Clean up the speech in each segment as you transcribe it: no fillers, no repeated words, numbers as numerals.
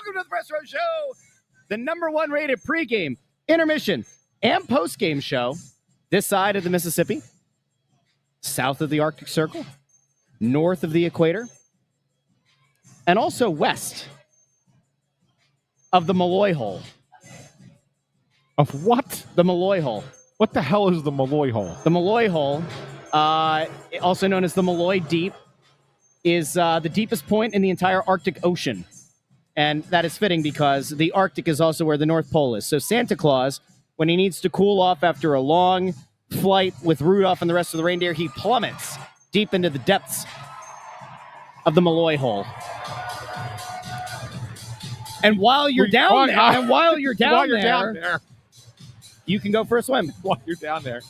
Welcome to the Press Row Show, the #1 rated pregame, intermission, and postgame show this side of the Mississippi, south of the Arctic Circle, north of the equator, and also west of the Malloy Hole. Of what? The Malloy Hole. What the hell is the Malloy Hole? The Malloy Hole, also known as the Malloy Deep, is the deepest point in the entire Arctic Ocean. And that is fitting because the Arctic is also where the North Pole is. So Santa Claus, when he needs to cool off after a long flight with Rudolph and the rest of the reindeer, he plummets deep into the depths of the Malloy Hole. And while you're down there, you can go for a swim. While you're down there.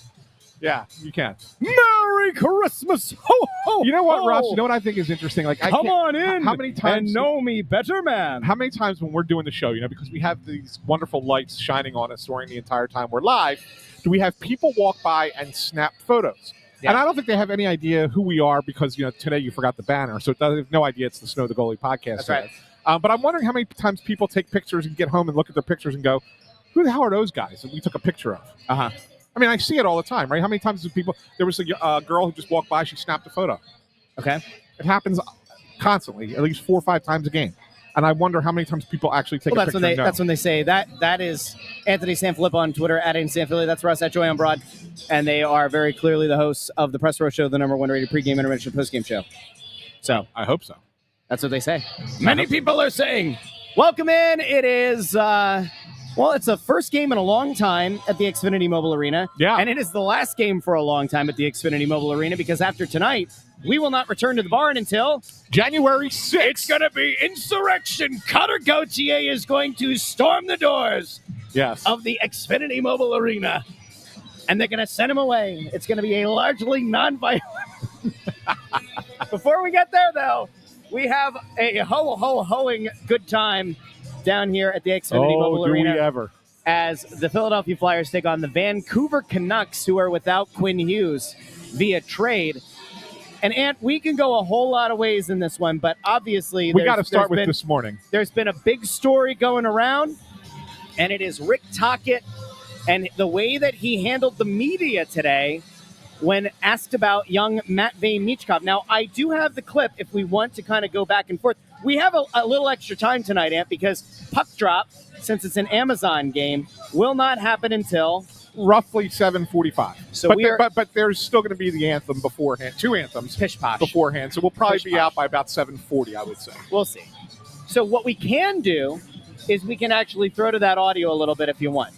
Yeah, you can. Merry Christmas! Ho, ho, You know what, ho. Russ? You know what I think is interesting? Like, Come on in how many times and know me better, man. How many times when we're doing the show, because we have these wonderful lights shining on us during the entire time we're live, do we have people walk by and snap photos? Yeah. And I don't think they have any idea who we are because, today you forgot the banner, so they have no idea it's the Snow the Goalie podcast. That's right. But I'm wondering how many times people take pictures and get home and look at their pictures and go, who the hell are those guys that we took a picture of? Uh-huh. I mean, I see it all the time, right? How many times do people... There was a girl who just walked by. She snapped a photo. Okay. It happens constantly, at least 4 or 5 times a game. And I wonder how many times people actually take a picture. That's when they say that is Anthony SanFilippo on Twitter, at SanFilippo. That's Russ, at Joy on Broad. And they are very clearly the hosts of the Press Row Show, the #1 rated pregame, intermission, postgame show. So I hope so. That's what they say. Many people are saying. Welcome in. It is... it's the first game in a long time at the Xfinity Mobile Arena. Yeah. And it is the last game for a long time at the Xfinity Mobile Arena because after tonight, we will not return to the barn until January 6th. It's going to be insurrection. Cutter Gauthier is going to storm the doors of the Xfinity Mobile Arena. And they're going to send him away. It's going to be a largely non-violent. Before we get there, though, we have a hoing good time down here at the Xfinity Mobile Arena. We ever. As the Philadelphia Flyers take on the Vancouver Canucks, who are without Quinn Hughes via trade. And, Ant, we can go a whole lot of ways in this one, but obviously we got to start with this morning. There's been a big story going around, and it is Rick Tocchet and the way that he handled the media today when asked about young Matvei Michkov. Now, I do have the clip if we want to kind of go back and forth. We have a little extra time tonight, Ant, because puck drop, since it's an Amazon game, will not happen until roughly 7:45. So but there's still going to be the anthem beforehand, 2 anthems Pish posh. beforehand. So we'll probably Pish be out by about 7:40, I would say. We'll see. So what we can do is we can actually throw to that audio a little bit if you want.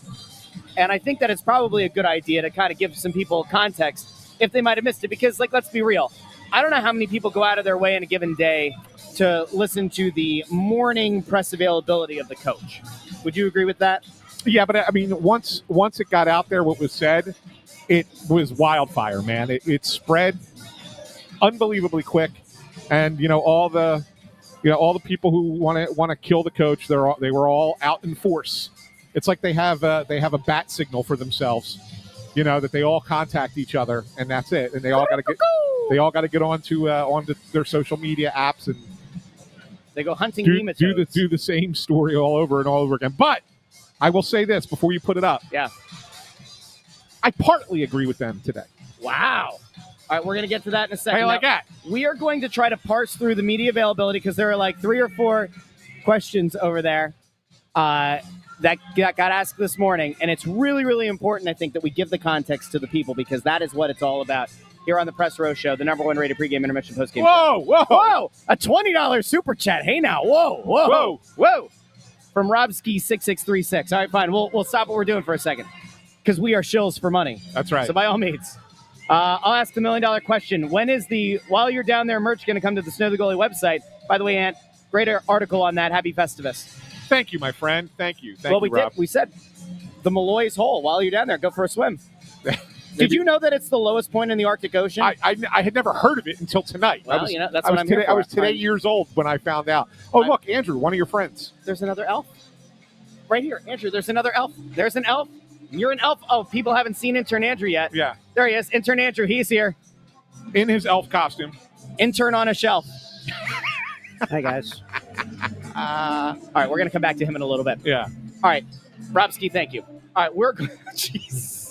And I think that it's probably a good idea to kind of give some people context if they might have missed it. Because, let's be real. I don't know how many people go out of their way in a given day to listen to the morning press availability of the coach. Would you agree with that? Yeah, but I mean, once it got out there, what was said, it was wildfire, man. It spread unbelievably quick, and all the people who want to kill the coach, they were all out in force. It's like they have a bat signal for themselves, that they all contact each other, and that's it. And they all got to get onto their social media apps and they go hunting nematodes. Do the same story all over and all over again. But I will say this before you put it up. Yeah. I partly agree with them today. Wow. All right, we're going to get to that in a second. How you like that? We are going to try to parse through the media availability because there are 3 or 4 questions over there that got asked this morning. And it's really, really important, I think, that we give the context to the people because that is what it's all about. Here on the Press Row Show, the #1 rated pregame, intermission, postgame. Whoa! A $20 super chat. Hey now, whoa! From Robski6636. All right, fine. We'll stop what we're doing for a second because we are shills for money. That's right. So by all means, I'll ask the $1 million question. When is the While You're Down There merch going to come to the Snow the Goalie website? By the way, Ant, great article on that. Happy Festivus. Thank you, my friend. Thank you. Rob. We said the Malloy's Hole. While you're down there, go for a swim. Did you know that it's the lowest point in the Arctic Ocean? I had never heard of it until tonight. Well, that's what I'm here for. I was today years old when I found out. Oh, look, Andrew, one of your friends. There's another elf. Right here, Andrew, there's another elf. There's an elf. You're an elf. Oh, people haven't seen Intern Andrew yet. Yeah. There he is. Intern Andrew, he's here. In his elf costume. Intern on a shelf. Hi, guys. right, we're going to come back to him in a little bit. Yeah. All right, Robski, thank you. All right, we're jeez.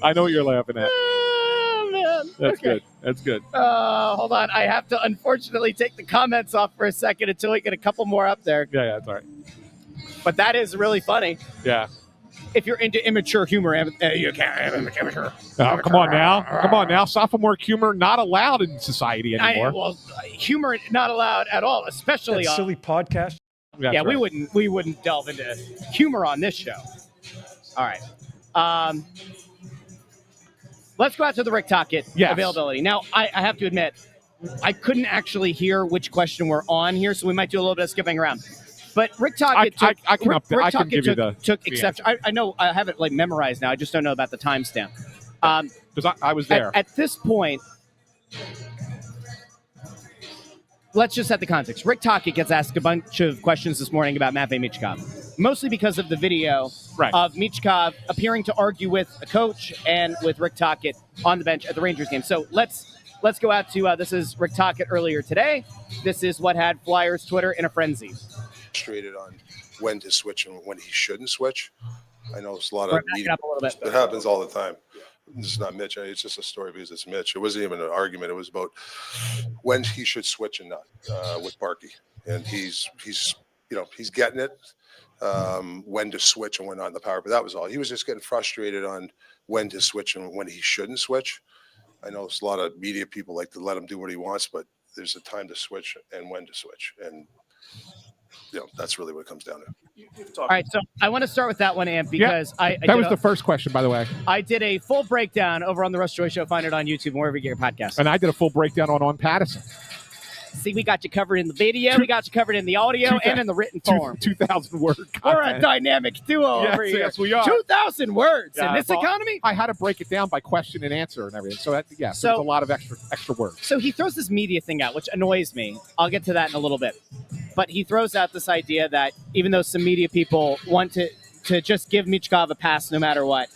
I know what you're laughing at. Oh, man. That's Okay. good. That's good. Hold on. I have to unfortunately take the comments off for a second until we get a couple more up there. Yeah, that's all right. But that is really funny. Yeah. If you're into immature humor, you can't have immature. Come on now. Sophomore humor not allowed in society anymore. Humor not allowed at all, especially that silly podcast. That's right. we we wouldn't delve into humor on this show. All right. Let's go out to the Rick Tocchet availability. Now, I have to admit, I couldn't actually hear which question we're on here, so we might do a little bit of skipping around. But Rick Tocchet took exception. I know I have it memorized now. I just don't know about the timestamp. Because I was there. At this point, let's just set the context. Rick Tocchet gets asked a bunch of questions this morning about Matvei Michkov, mostly because of the video of Michkov appearing to argue with a coach and with Rick Tocchet on the bench at the Rangers game. So let's go out to this is Rick Tocchet earlier today. This is what had Flyers Twitter in a frenzy. Frustrated on when to switch and when he shouldn't switch. I know it's a lot of media. It happens all the time. This is not Mitch. It's just a story because it's Mitch. It wasn't even an argument. It was about when he should switch and not with Barkey. And he's getting it when to switch and when not in the power. But that was all. He was just getting frustrated on when to switch and when he shouldn't switch. I know there's a lot of media people like to let him do what he wants, but there's a time to switch and when to switch. And that's really what it comes down to. All right, so I want to start with that one, Amp, because that was the first question, by the way. I did a full breakdown over on the Russ Joy Show. Find it on YouTube and wherever you get your podcast. And I did a full breakdown on Patterson. See, we got you covered in the video, we got you covered in the audio, and in the written form. 2,000 word content. We're a dynamic duo over here. Yes, we are. 2,000 words in this economy? I had to break it down by question and answer and everything. So, there's a lot of extra words. So he throws this media thing out, which annoys me. I'll get to that in a little bit. But he throws out this idea that even though some media people want to just give Michkov a pass no matter what,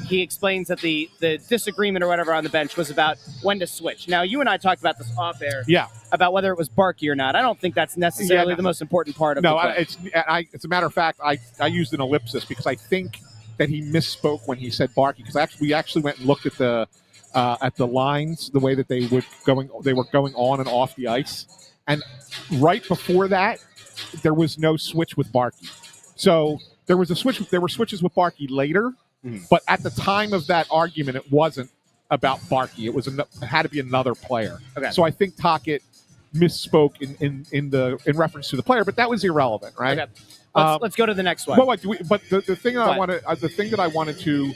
he explains that the disagreement or whatever on the bench was about when to switch. Now, you and I talked about this off air. Yeah. About whether it was Barkey or not. I don't think that's necessarily the most important part of the play. It's a matter of fact, I used an ellipsis because I think that he misspoke when he said Barkey, because we actually went and looked at the lines, the way that they were going on and off the ice. And right before that, there was no switch with Barkey. So there was a switch. There were switches with Barkey later, but at the time of that argument, it wasn't about Barkey. It had to be another player. Okay. So I think Tocchet misspoke in reference to the player, but that was irrelevant, right? Okay. Let's go to the next one. But the thing that I wanted to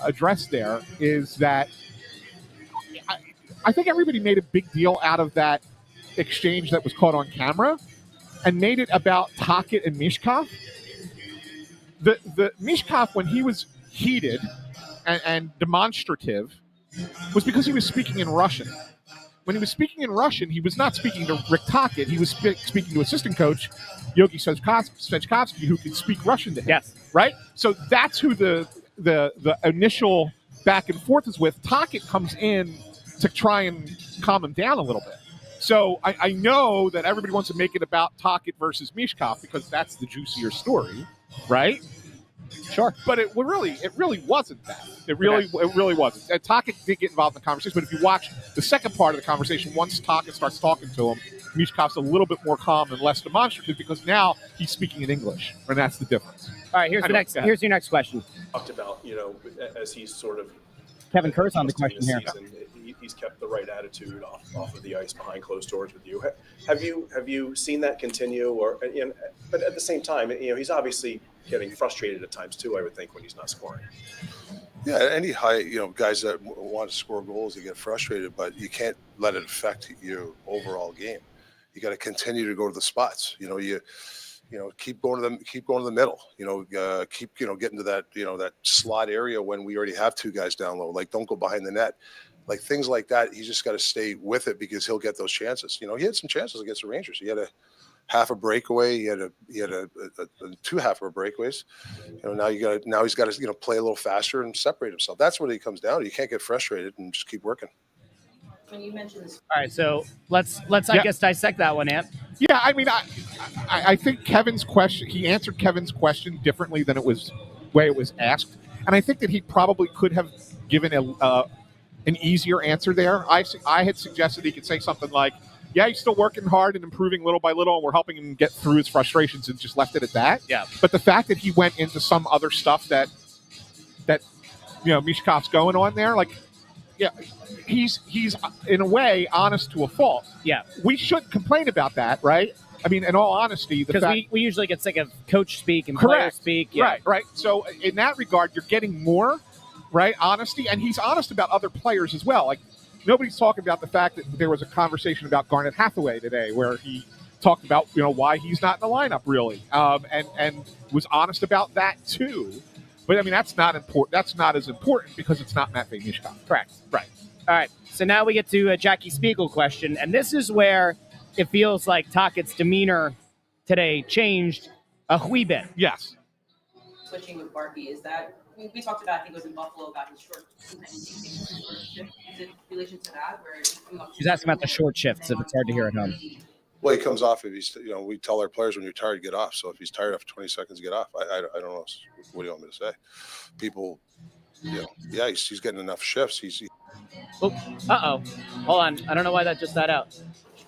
address there is that I think everybody made a big deal out of that exchange that was caught on camera and made it about Tocchet and Michkov. The Michkov, when he was heated and demonstrative, was because he was speaking in Russian. When he was speaking in Russian, he was not speaking to Rick Tocchet. He was speaking to assistant coach Yogi Svechkovsky, who could speak Russian to him. Yes. Right? So that's who the initial back and forth is with. Tocchet comes in to try and calm him down a little bit. So I know that everybody wants to make it about Tocchet versus Michkov because that's the juicier story, right? Sure. But it really wasn't that. It really wasn't. And Tocchet did get involved in the conversation, but if you watch the second part of the conversation, once Tocchet starts talking to him, Michkov's a little bit more calm and less demonstrative because now he's speaking in English, and that's the difference. All right, here's your next question. Talked about, as he's sort of Kevin Kerr's on the question here. He's kept the right attitude off of the ice behind closed doors with you. Have you seen that continue? But at the same time, he's obviously getting frustrated at times too, I would think, when he's not scoring. Yeah, any high, guys that want to score goals, they get frustrated, but you can't let it affect your overall game. You got to continue to go to the spots. Keep going to the middle. Keep getting to that that slot area when we already have two guys down low. Like, don't go behind the net. Like, things like that, you just got to stay with it because he'll get those chances. He had some chances against the Rangers. He had half a breakaway. He had a two half of breakaways. Now he's got to play a little faster and separate himself. That's what he comes down to. You can't get frustrated and just keep working. When you mentioned this, All right, so let's I guess dissect that one, Ant. Yeah, I mean, I think Kevin's question. He answered Kevin's question differently than way it was asked, and I think that he probably could have given an easier answer there. I had suggested he could say something like, "Yeah, he's still working hard and improving little by little, and we're helping him get through his frustrations," and just left it at that. Yeah. But the fact that he went into some other stuff that Mishkov's going on there, like. Yeah, he's in a way honest to a fault. Yeah, we shouldn't complain about that, right? I mean, in all honesty, because we usually get sick of coach speak and correct. Player speak. Yeah. Right. So in that regard, you're getting more, right? Honesty, and he's honest about other players as well. Like nobody's talking about the fact that there was a conversation about Garnet Hathaway today, where he talked about why he's not in the lineup really, and was honest about that too. But I mean, that's not important. That's not as important because it's not Matvei Mishkov. Correct. Right. All right. So now we get to a Jackie Spiegel question, and this is where it feels like Tocchet's demeanor today changed a wee bit. Yes. Switching with Barkey, is that we talked about? I think it was in Buffalo about his short shift. Is it in relation to that? Where she's asking about the short shifts, if it's hard to hear at home. Well, he comes off if he's, we tell our players when you're tired, get off. So if he's tired after 20 seconds, get off. I don't know. What do you want me to say? People, he's getting enough shifts. Hold on. I don't know why that just died out.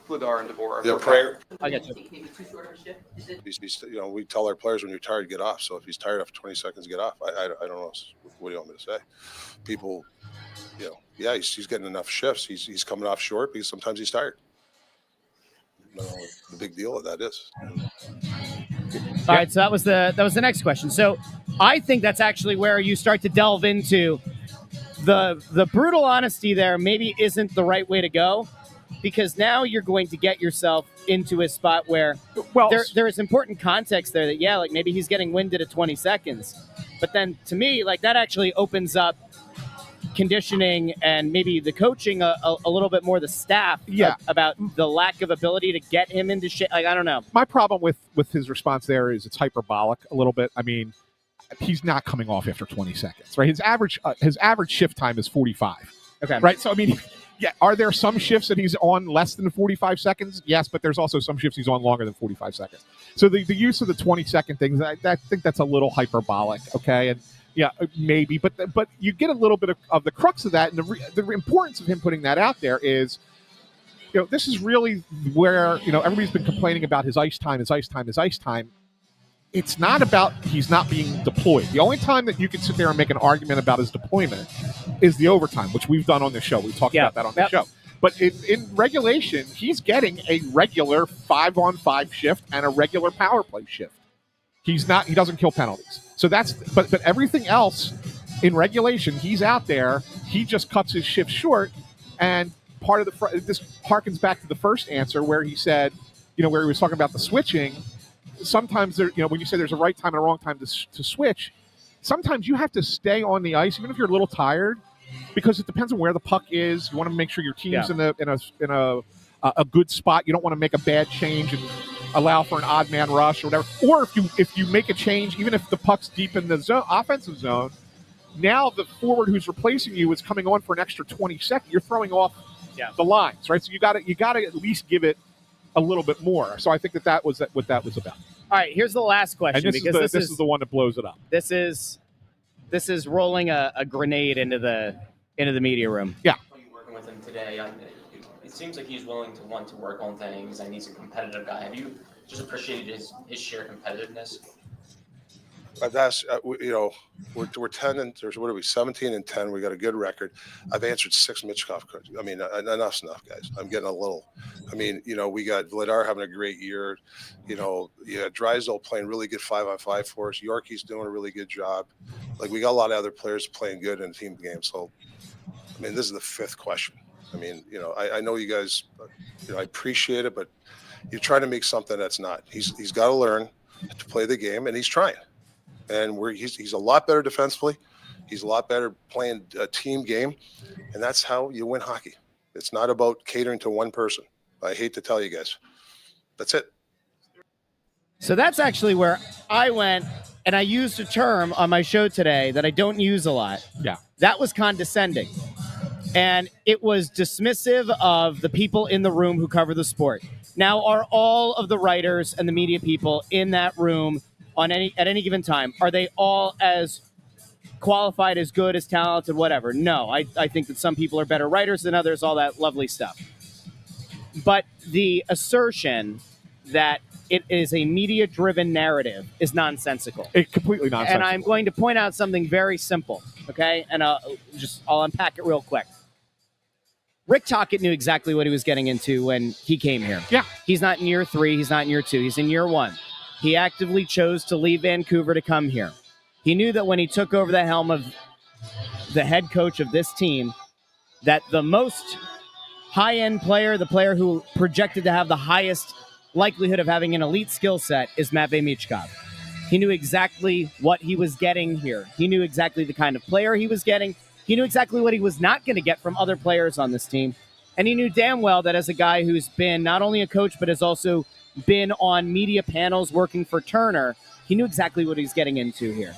Vladar and DeVore. Yeah, prayer. I get you. Maybe too short of a shift. Is it? We tell our players when you're tired, get off. So if he's tired after 20 seconds, get off. I don't know. What do you want me to say? People, he's getting enough shifts. He's coming off short because sometimes he's tired. The big deal of that is. All right, so that was the next question. So I think that's actually where you start to delve into the brutal honesty there maybe isn't the right way to go, because now you're going to get yourself into a spot where there is important context there that like maybe he's getting winded at 20 seconds. But then to me, like that actually opens up conditioning and maybe the coaching a little bit more the staff about the lack of ability to get him into shit. Like, I don't know. My problem with his response there is it's hyperbolic a little bit. I mean, he's not coming off after 20 seconds, right? His average shift time is 45. Okay. Right. So, I mean, are there some shifts that he's on less than 45 seconds? Yes, but there's also some shifts he's on longer than 45 seconds. So the use of the 20-second things, I think that's a little hyperbolic. Okay. And yeah, maybe, but you get a little bit of the crux of that, and the importance of him putting that out there is, this is really where everybody's been complaining about his ice time. It's not about he's not being deployed. The only time that you can sit there and make an argument about his deployment is the overtime, which we've done on the show. We talked about that on the show. But in regulation, he's getting a regular 5-on-5 shift and a regular power play shift. He doesn't kill penalties. So but everything else in regulation, he's out there. He just cuts his shift short. And part of this harkens back to the first answer where he said, where he was talking about the switching. Sometimes when you say there's a right time and a wrong time to switch, sometimes you have to stay on the ice, even if you're a little tired, because it depends on where the puck is. You want to make sure your team's in a good spot. You don't want to make a bad change and allow for an odd man rush or whatever. Or if you make a change, even if the puck's deep in the offensive zone, now the forward who's replacing you is coming on for an extra 20 seconds. You're throwing off the lines, right? So you got to at least give it a little bit more. So I think that was what that was about. All right, here's the last question. And this is the one that blows it up. This is rolling a grenade into the media room. Yeah. You working with him today? It seems like he's willing to want to work on things, and he's a competitive guy. Have you just appreciated his sheer competitiveness? That's we're 10 and there's 17 and 10. We got a good record. I've answered 6 Mitchkov questions. I mean, enough's enough, guys. I'm getting a little. I mean, we got Vladar having a great year. Drysdale playing really good 5-on-5 for us. Yorkie's doing a really good job. Like, we got a lot of other players playing good in the team game. So, I mean, this is the 5th question. I mean, I know you guys. I appreciate it, but you're trying to make something that's not. He's got to learn to play the game, and he's trying. And he's a lot better defensively. He's a lot better playing a team game, and that's how you win hockey. It's not about catering to one person. I hate to tell you guys. That's it. So that's actually where I went, and I used a term on my show today that I don't use a lot. Yeah. That was condescending. And it was dismissive of the people in the room who cover the sport. Now, are all of the writers and the media people in that room at any given time, are they all as qualified, as good, as talented, whatever? No, I think that some people are better writers than others, all that lovely stuff. But the assertion that it is a media-driven narrative is nonsensical. It's completely nonsensical. And I'm going to point out something very simple, okay? And I'll unpack it real quick. Rick Tocchet knew exactly what he was getting into when he came here. Yeah. He's not in year 3. He's not in year 2. He's in year 1. He actively chose to leave Vancouver to come here. He knew that when he took over the helm of the head coach of this team, that the most high-end player, the player who projected to have the highest likelihood of having an elite skill set, is Matvei Michkov. He knew exactly what he was getting here. He knew exactly the kind of player he was getting. He knew exactly what he was not going to get from other players on this team. And he knew damn well that as a guy who's been not only a coach, but has also been on media panels working for Turner, he knew exactly what he's getting into here.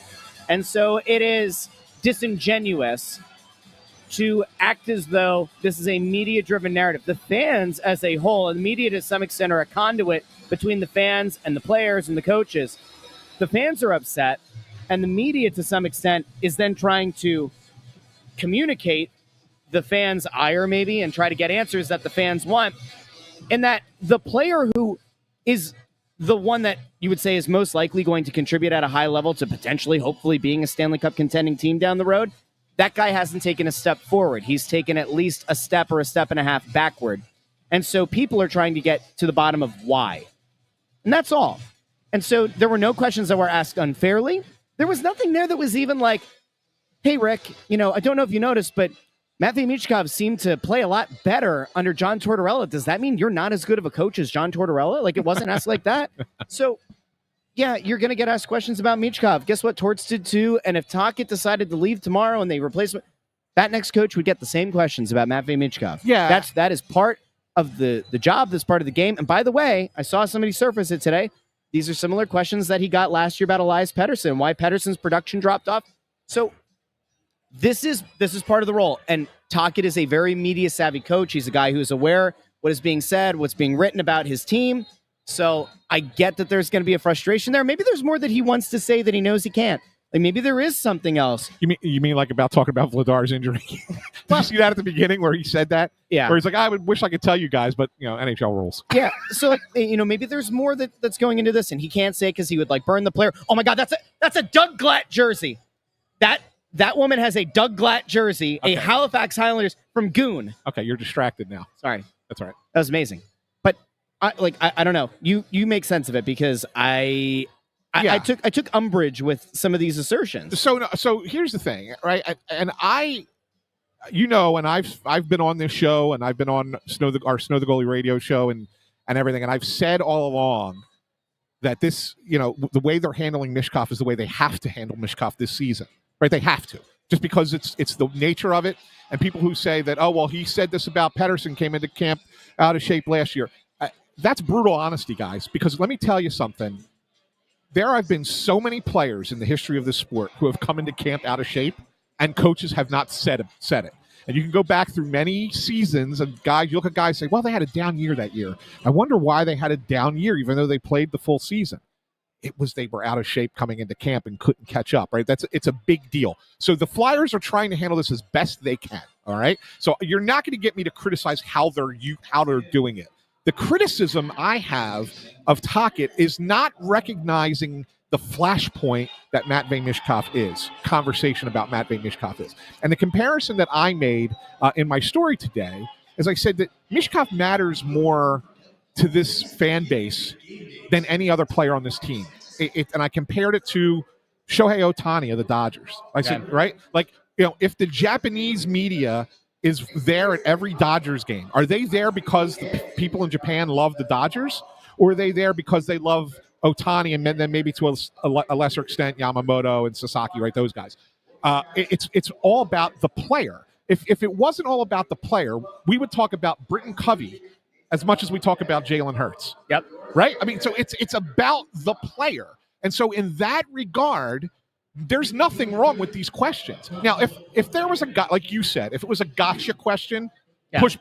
And so it is disingenuous to act as though this is a media-driven narrative. The fans as a whole, and the media to some extent, are a conduit between the fans and the players and the coaches. The fans are upset, and the media to some extent is then trying to communicate the fans' ire maybe and try to get answers that the fans want, and that the player who is the one that you would say is most likely going to contribute at a high level to potentially, hopefully, being a Stanley Cup contending team down the road, that guy hasn't taken a step forward. He's taken at least a step or a step and a half backward. And so people are trying to get to the bottom of why. And that's all. And so there were no questions that were asked unfairly. There was nothing there that was even like, hey, Rick, I don't know if you noticed, but Matvei Michkov seemed to play a lot better under John Tortorella. Does that mean you're not as good of a coach as John Tortorella? Like, it wasn't asked like that. So, yeah, you're going to get asked questions about Michkov. Guess what? Torts did too. And if Tocchet decided to leave tomorrow and they replace him, that next coach would get the same questions about Matvei Michkov. Yeah. That is part of the job. That's part of the game. And by the way, I saw somebody surface it today. These are similar questions that he got last year about Elias Pettersson, why Pettersson's production dropped off. So this is part of the role. And Tocchet is a very media-savvy coach. He's a guy who's aware what is being said, what's being written about his team. So I get that there's going to be a frustration there. Maybe there's more that he wants to say that he knows he can't. Like, maybe there is something else. You mean like about talking about Vladar's injury? Did you see that at the beginning where he said that? Yeah. Where he's like, I would wish I could tell you guys, but NHL rules. Yeah. So maybe there's more that's going into this, and he can't say because he would burn the player. Oh my God, that's a Doug Glatt jersey. That woman has a Doug Glatt jersey, okay. A Halifax Highlanders from Goon. Okay, you're distracted now. Sorry. That's all right. That was amazing. But I don't know. You make sense of it because I took umbrage with some of these assertions. So here's the thing, right? And I've been on this show, and I've been on our Snow the Goalie radio show and everything, and I've said all along that this, the way they're handling Michkov is the way they have to handle Michkov this season, right? They have to, just because it's the nature of it. And people who say that, oh well, he said this about Pettersson, came into camp out of shape last year. That's brutal honesty, guys. Because let me tell you something. There have been so many players in the history of this sport who have come into camp out of shape, and coaches have not said it. And you can go back through many seasons, and you look at guys and say, well, they had a down year that year. I wonder why they had a down year, even though they played the full season. It was they were out of shape coming into camp and couldn't catch up, right? It's a big deal. So the Flyers are trying to handle this as best they can, all right? So you're not going to get me to criticize how they're doing it. The criticism I have of Tocchet is not recognizing the flashpoint that Matvei Michkov is, conversation about Matvei Michkov is. And the comparison that I made in my story today is I said that Michkov matters more to this fan base than any other player on this team. And I compared it to Shohei Ohtani of the Dodgers. I said, right? If the Japanese media is there at every Dodgers game, are they there because the people in Japan love the Dodgers? Or are they there because they love Ohtani and then maybe to a lesser extent Yamamoto and Sasaki, right? Those guys. It's all about the player. If it wasn't all about the player, we would talk about Britton Covey as much as we talk about Jalen Hurts. Yep. Right? I mean, so it's about the player. And so in that regard, there's nothing wrong with these questions. Now, if there was like you said, if it was a gotcha question,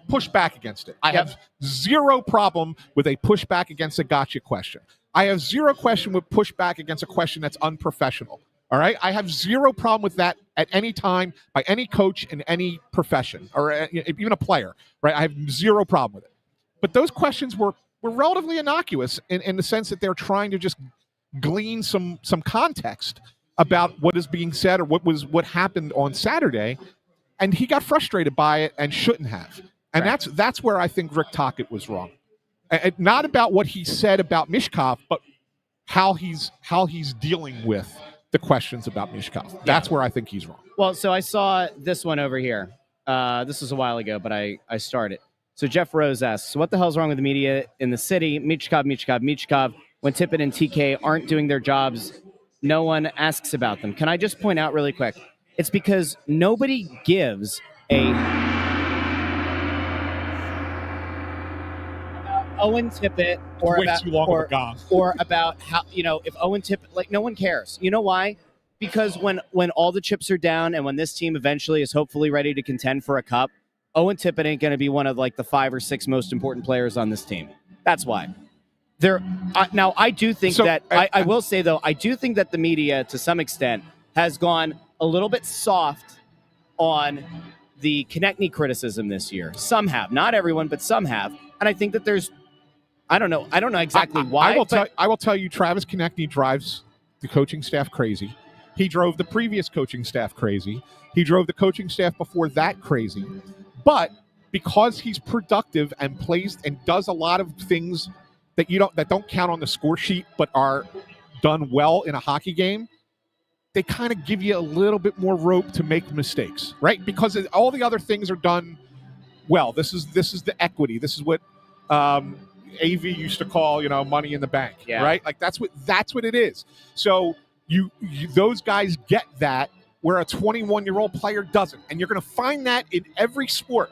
push back against it. I have zero problem with a pushback against a gotcha question. I have zero question with pushback against a question that's unprofessional. All right? I have zero problem with that at any time by any coach in any profession or even a player. Right? I have zero problem with it. But those questions were relatively innocuous in the sense that they're trying to just glean some context about what is being said or what happened on Saturday, and he got frustrated by it and shouldn't have. And that's where I think Rick Tocchet was wrong. And not about what he said about Mishkov, but how he's dealing with the questions about Mishkov. That's where I think he's wrong. Well, so I saw this one over here. This was a while ago, but I started. So Jeff Rose asks, what the hell's wrong with the media in the city? Michkov. When Tippett and TK aren't doing their jobs, no one asks about them. Can I just point out really quick? It's because nobody gives a Owen Tippett or about how, if Owen Tippett, like, no one cares. You know why? Because when all the chips are down and when this team eventually is hopefully ready to contend for a cup, Owen Tippett ain't going to be one of like the 5 or 6 most important players on this team. That's why. Now, I do think I will say, though, I do think that the media, to some extent, has gone a little bit soft on the Konechny criticism this year. Some have. Not everyone, but some have. And I think that there's, I don't know exactly why. I will tell you, Travis Konechny drives the coaching staff crazy. He drove the previous coaching staff crazy. He drove the coaching staff before that crazy. But because he's productive and plays and does a lot of things that don't count on the score sheet but are done well in a hockey game, they kind of give you a little bit more rope to make mistakes, right? Because all the other things are done well. This is the equity. This is what AV used to call, money in the bank, right? Like that's what it is. So you those guys get that where a 21-year-old player doesn't, and you're going to find that in every sport.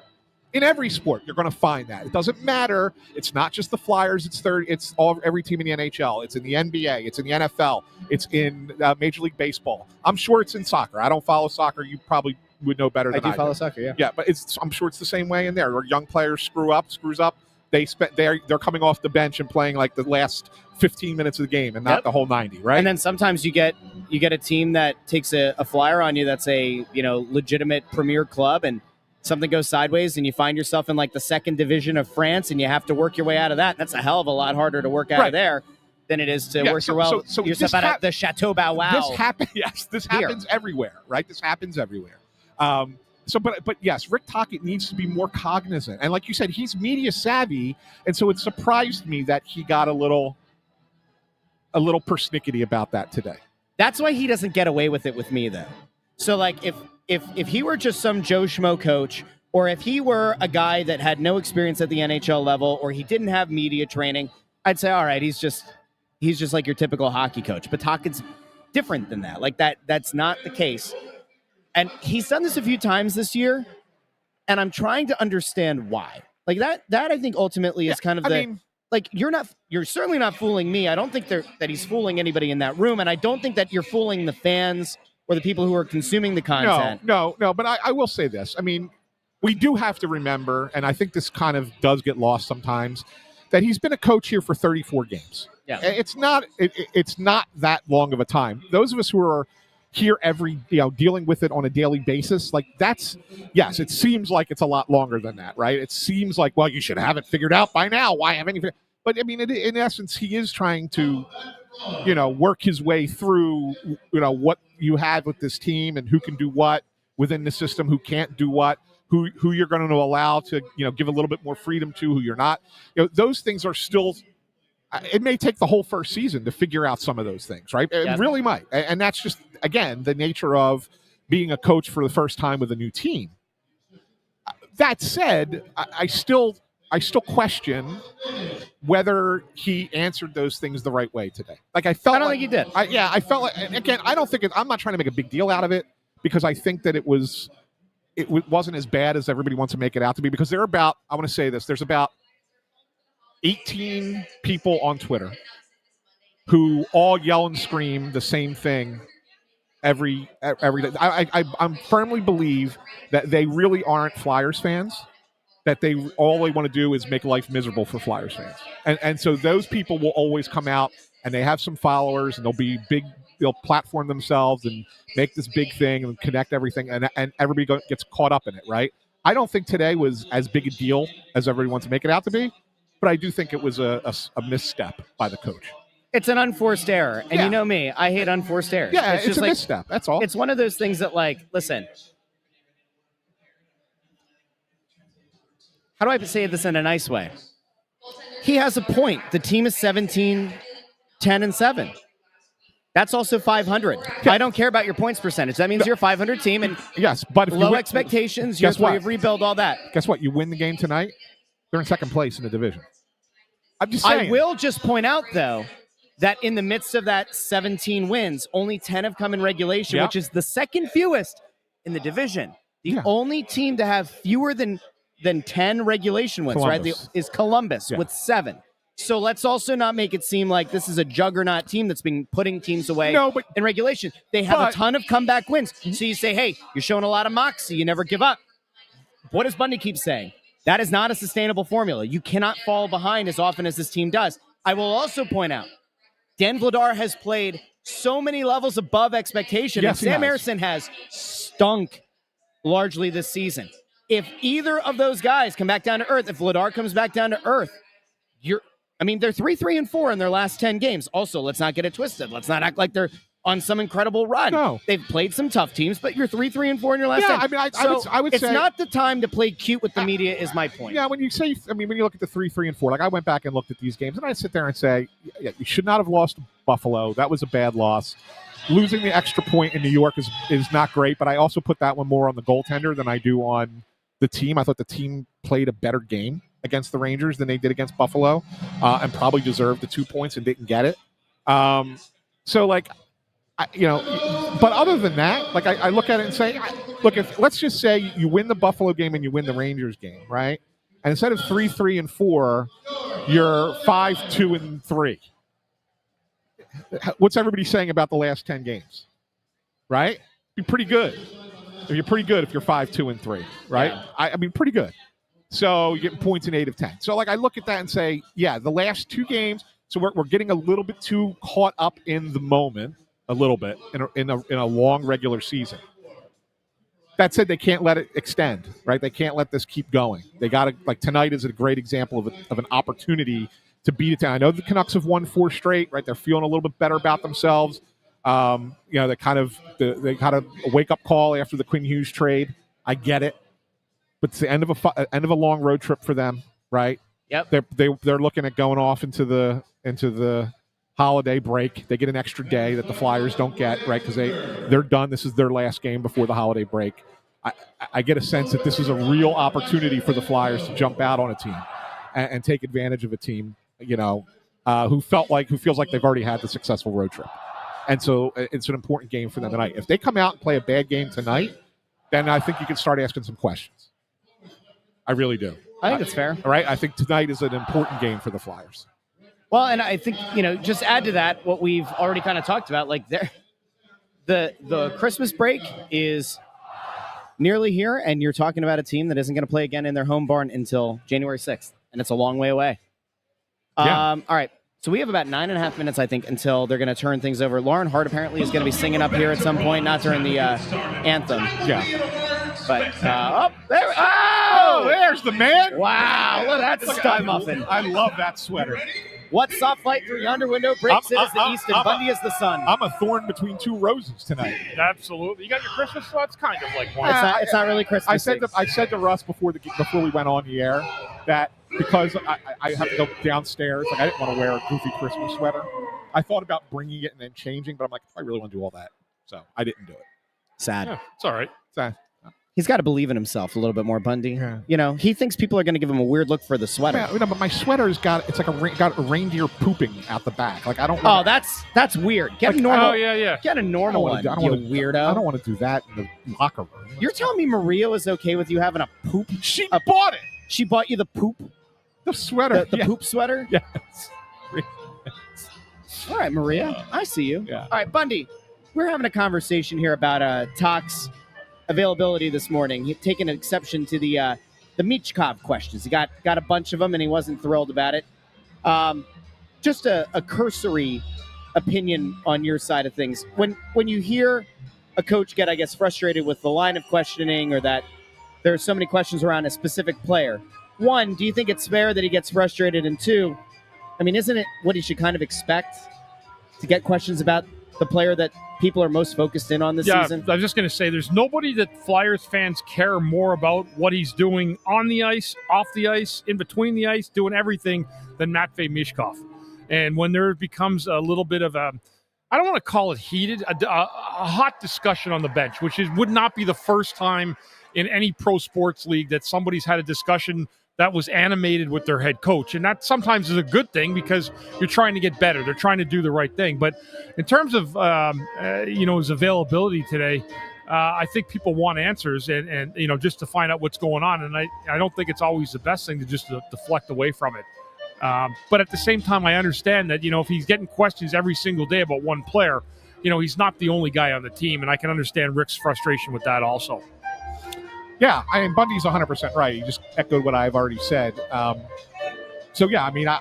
In every sport, you're going to find that. It doesn't matter. It's not just the Flyers. It's every team in the NHL. It's in the NBA. It's in the NFL. It's in Major League Baseball. I'm sure it's in soccer. I don't follow soccer. You probably would know better than I do. Follow soccer, yeah. Yeah, but I'm sure it's the same way in there. Where young players screws up. They're coming off the bench and playing like the last 15 minutes of the game and not the whole 90, right? And then sometimes you get a team that takes a flyer on you that's a legitimate premier club, and something goes sideways and you find yourself in like the 2nd division of France and you have to work your way out of that. That's a hell of a lot harder to work out of there than it is to work yourself out of the Chateau Bow Wow. This happens everywhere, right? This happens everywhere. But yes, Rick Tocchet needs to be more cognizant. And like you said, he's media savvy. And so it surprised me that he got a little persnickety about that today. That's why he doesn't get away with it with me, though. So like if he were just some Joe Schmo coach, or if he were a guy that had no experience at the NHL level, or he didn't have media training, I'd say, all right, he's just like your typical hockey coach. But Tocchet's different than that. Like that's not the case. And he's done this a few times this year, and I'm trying to understand why. Like that I think ultimately is kind of you're certainly not fooling me. I don't think that he's fooling anybody in that room, and I don't think that you're fooling the fans or the people who are consuming the content. No, but I will say this. I mean, we do have to remember, and I think this kind of does get lost sometimes, that he's been a coach here for 34 games. Yeah. It's not that long of a time. Those of us who are here dealing with it on a daily basis, like yes, it seems like it's a lot longer than that, right? It seems like, well, you should have it figured out by now. Why haven't you? But I mean, in essence, he is trying to, work his way through, what you have with this team and who can do what within the system, who can't do what, who you're going to allow to, give a little bit more freedom to, who you're not. Those things are still. It may take the whole first season to figure out some of those things, right? It really might. And that's just, again, the nature of being a coach for the first time with a new team. That said, I still question whether he answered those things the right way today. Like I don't think he did. I felt like, again, I don't think I'm not trying to make a big deal out of it, because I think that it wasn't as bad as everybody wants to make it out to be, because I want to say this, there's about 18 people on Twitter who all yell and scream the same thing every day. I firmly believe that they really aren't Flyers fans, that all they want to do is make life miserable for Flyers fans. And so those people will always come out, and they have some followers, and they'll platform themselves and make this big thing and connect everything, and everybody gets caught up in it, right? I don't think today was as big a deal as everybody wants to make it out to be, but I do think it was a misstep by the coach. It's an unforced error. And you know me, I hate unforced errors. Yeah, it's just a misstep. That's all. It's one of those things that, like, listen, how do I say this in a nice way? He has a point. The team is 17, 10, and 7. That's also 500. Yeah. I don't care about your points percentage. That means you're a 500 team, and yes, but if low expectations, year 3 of rebuild, all that. Guess what? You win the game tonight, they're in second place in the division. I'm just saying. I will just point out, though, that in the midst of that 17 wins, only 10 have come in regulation, which is the second fewest in the division. The only team to have fewer than 10 regulation wins, Columbus. right, is Columbus with 7. So let's also not make it seem like this is a juggernaut team that's been putting teams away in regulation. They have a ton of comeback wins. So you say, hey, you're showing a lot of moxie. You never give up. What does Bundy keep saying? That is not a sustainable formula. You cannot fall behind as often as this team does. I will also point out, Dan Vladar has played so many levels above expectation, and Sam Ersson has stunk largely this season. If either of those guys come back down to earth, if Vladar comes back down to earth, they're 3-3-4 in their last 10 games. Also, let's not get it twisted. Let's not act like they're on some incredible run. No. They've played some tough teams, but you're 3-3-4 in your last 10. I mean, I would it's say not the time to play cute with the media is my point. Yeah, when you look at the 3-3-4, like I went back and looked at these games, and I sit there and say, yeah, you should not have lost to Buffalo. That was a bad loss. Losing the extra point in New York is not great, but I also put that one more on the goaltender than I do on the team. I thought the team played a better game against the Rangers than they did against Buffalo, and probably deserved the 2 points and didn't get it. But other than that, like I look at it and say, look, let's just say you win the Buffalo game and you win the Rangers game, right? And instead of 3-3-4, you're 5-2-3. What's everybody saying about the last 10 games? Right? Be pretty good. You're pretty good if you're 5-2-3, right? Yeah. I mean, pretty good. So you're getting points in 8 of 10. So like I look at that and say, yeah, the last 2 games. So we're getting a little bit too caught up in the moment, a little bit in a long regular season. That said, they can't let it extend, right? They can't let this keep going. They got to, like, tonight is a great example of an opportunity to beat it down. I know the Canucks have won 4 straight, right? They're feeling a little bit better about themselves. They kind of a wake up call after the Quinn Hughes trade. I get it, but it's the end of a long road trip for them, right? Yep. They're looking at going off into the holiday break. They get an extra day that the Flyers don't get, right? Because they're done. This is their last game before the holiday break. I get a sense that this is a real opportunity for the Flyers to jump out on a team and take advantage of a team, who feels like they've already had the successful road trip. And so it's an important game for them tonight. If they come out and play a bad game tonight, then I think you can start asking some questions. I really do. I think it's fair. All right? I think tonight is an important game for the Flyers. Well, and I think, just add to that what we've already kind of talked about. Like, the Christmas break is nearly here, and you're talking about a team that isn't going to play again in their home barn until January 6th, and it's a long way away. Yeah. All right. So we have about 9.5 minutes, I think, until they're going to turn things over. Lauren Hart apparently is going to be singing up here at some point, not during the anthem. Yeah. But, there's the man. Wow, look at that sky muffin. I love that sweater. What soft light through yonder window breaks it as the east and Bundy is the sun. I'm a thorn between 2 roses tonight. Absolutely. You got your Christmas sweats? Kind of like one. It's not really Christmas. I said to Russ before we went on the air that because I have to go downstairs, like I didn't want to wear a goofy Christmas sweater. I thought about bringing it and then changing, but I'm like, I really want to do all that. So I didn't do it. Sad. Yeah, it's all right. Sad. He's got to believe in himself a little bit more, Bundy. Yeah. He thinks people are going to give him a weird look for the sweater. Yeah, but my sweater's got a reindeer pooping out the back. Like I don't. Oh, that's weird. Get a normal. Oh yeah. Get a normal one, you weirdo. I don't want to do that in the locker room. You're telling me Maria was okay with you having a poop? She bought it. She bought you the poop? The sweater. The poop sweater? Yes. All right, Maria. I see you. Yeah. All right, Bundy. We're having a conversation here about Tocchet's availability this morning. He's taking an exception to the Michkov questions. He got a bunch of them, and he wasn't thrilled about it. Just a cursory opinion on your side of things. When you hear a coach get, I guess, frustrated with the line of questioning or that there are so many questions around a specific player, one, do you think it's fair that he gets frustrated? And two, I mean, isn't it what he should kind of expect to get questions about the player that people are most focused in on this season? I was just going to say, there's nobody that Flyers fans care more about what he's doing on the ice, off the ice, in between the ice, doing everything than Matvei Michkov. And when there becomes a little bit of a, I don't want to call it heated, a hot discussion on the bench, which would not be the first time in any pro sports league that somebody's had a discussion that was animated with their head coach. And that sometimes is a good thing because you're trying to get better. They're trying to do the right thing. But in terms of, his availability today, I think people want answers and just to find out what's going on. And I don't think it's always the best thing to just deflect away from it. But at the same time, I understand that, if he's getting questions every single day about one player, he's not the only guy on the team. And I can understand Rick's frustration with that also. Yeah, I mean, Bundy's 100% right. He just echoed what I've already said. So, yeah, I mean, I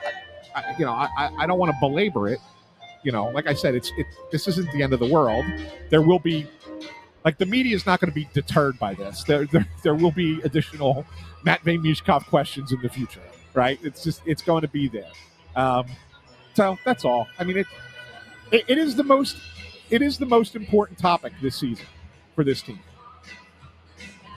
don't want to belabor it. Like I said, this isn't the end of the world. There will be, the media is not going to be deterred by this. There will be additional Matvei Michkov questions in the future, right? It's going to be there. So that's all. I mean, it is the most important topic this season for this team.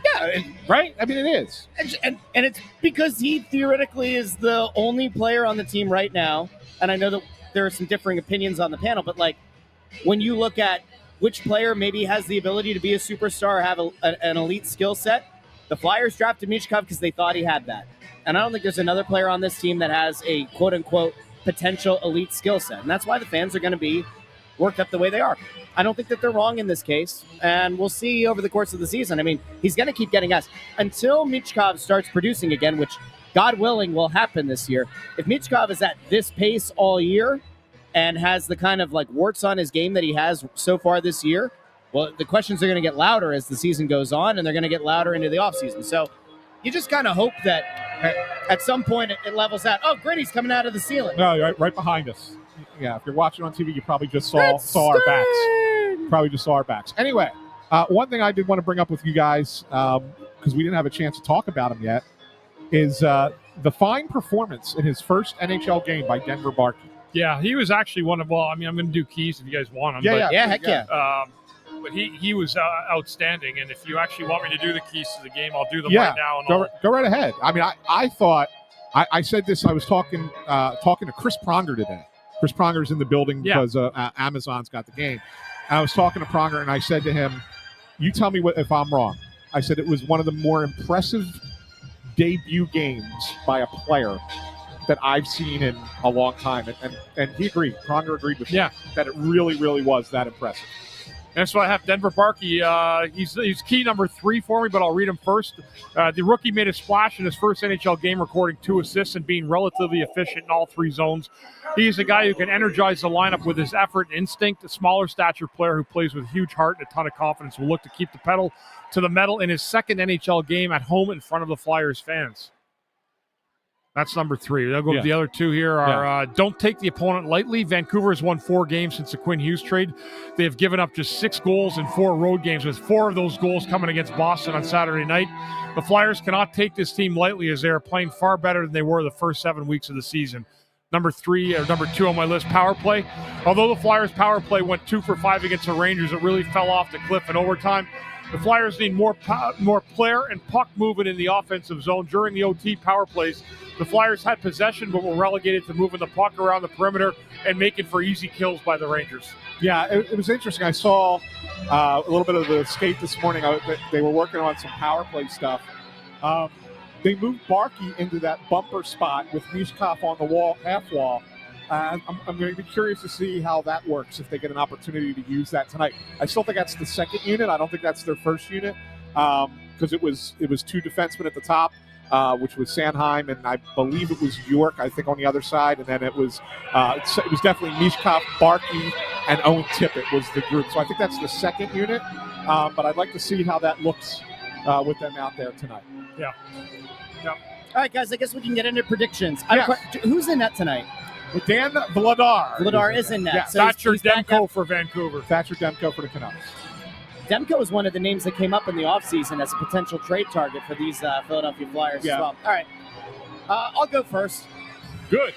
Yeah, right? I mean, it is. And it's because he theoretically is the only player on the team right now. And I know that there are some differing opinions on the panel, but when you look at which player maybe has the ability to be a superstar or have an elite skill set, the Flyers drafted Michkov because they thought he had that. And I don't think there's another player on this team that has a quote-unquote potential elite skill set. And that's why the fans are going to be worked up the way they are. I don't think that they're wrong in this case, and we'll see over the course of the season. I mean, he's going to keep getting asked. Until Michkov starts producing again, which, God willing, will happen this year. If Michkov is at this pace all year and has the kind of warts on his game that he has so far this year, well, the questions are going to get louder as the season goes on, and they're going to get louder into the offseason. So you just kind of hope that at some point it levels out. Oh, Gritty's coming out of the ceiling. No, right behind us. Yeah, if you're watching on TV, you probably just saw our backs. Anyway, one thing I did want to bring up with you guys, because we didn't have a chance to talk about him yet, is the fine performance in his first NHL game by Denver Barkey. Yeah, he was actually one of, I'm going to do keys if you guys want them. Heck yeah. But he was outstanding, and if you actually want me to do the keys to the game, I'll do them right now. And go right ahead. I mean, I thought, I said this, I was talking to Chris Pronger today. Chris Pronger's in the building because Amazon's got the game. And I was talking to Pronger, and I said to him, you tell me if I'm wrong. I said it was one of the more impressive debut games by a player that I've seen in a long time. And he agreed. Pronger agreed with me that it really, really was that impressive. And so I have Denver Barkey. He's key number 3 for me, but I'll read him first. The rookie made a splash in his first NHL game, recording 2 assists and being relatively efficient in all 3 zones. He's a guy who can energize the lineup with his effort and instinct. A smaller stature player who plays with huge heart and a ton of confidence will look to keep the pedal to the metal in his second NHL game at home in front of the Flyers fans. That's number 3. They'll go to the other 2 here. Don't take the opponent lightly. Vancouver has won 4 games since the Quinn Hughes trade. They have given up just 6 goals in 4 road games, with 4 of those goals coming against Boston on Saturday night. The Flyers cannot take this team lightly, as they are playing far better than they were the first 7 weeks of the season. Number 2 on my list, power play. Although the Flyers' power play went 2 for 5 against the Rangers, it really fell off the cliff in overtime. The Flyers need more player and puck movement in the offensive zone. During the OT power plays, the Flyers had possession but were relegated to moving the puck around the perimeter and making for easy kills by the Rangers. Yeah, it was interesting. I saw a little bit of the skate this morning. They were working on some power play stuff. They moved Barkey into that bumper spot with Michkov on the half wall. I'm going to be curious to see how that works if they get an opportunity to use that tonight. I still think that's the second unit. I don't think that's their first unit because it was 2 defensemen at the top. which was Sanheim, and I believe it was York, I think, on the other side. And then it was definitely Mishkov, Barkey, and Owen Tippett was the group. So I think that's the second unit. But I'd like to see how that looks with them out there tonight. Yeah. All right, guys, I guess we can get into predictions. Yes. Who's in net tonight? With Dan Vladar. Vladar is in net. Yeah. So Thatcher he's back Demko for Vancouver. Thatcher Demko for the Canucks. Demko was one of the names that came up in the offseason as a potential trade target for these Philadelphia Flyers as well. All right. I'll go first. Good.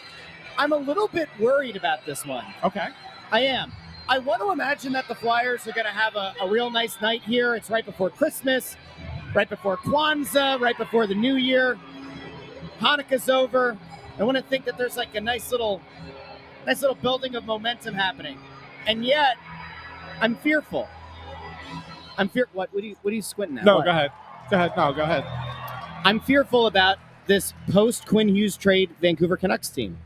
I'm a little bit worried about this one. Okay. I am. I want to imagine that the Flyers are going to have a real nice night here. It's right before Christmas, right before Kwanzaa, right before the New Year. Hanukkah's over. I want to think that there's like a nice little building of momentum happening. And yet, I'm fearful. What are you squinting at? No, What? go ahead. No, go ahead. I'm fearful about this post-Quinn Hughes trade Vancouver Canucks team.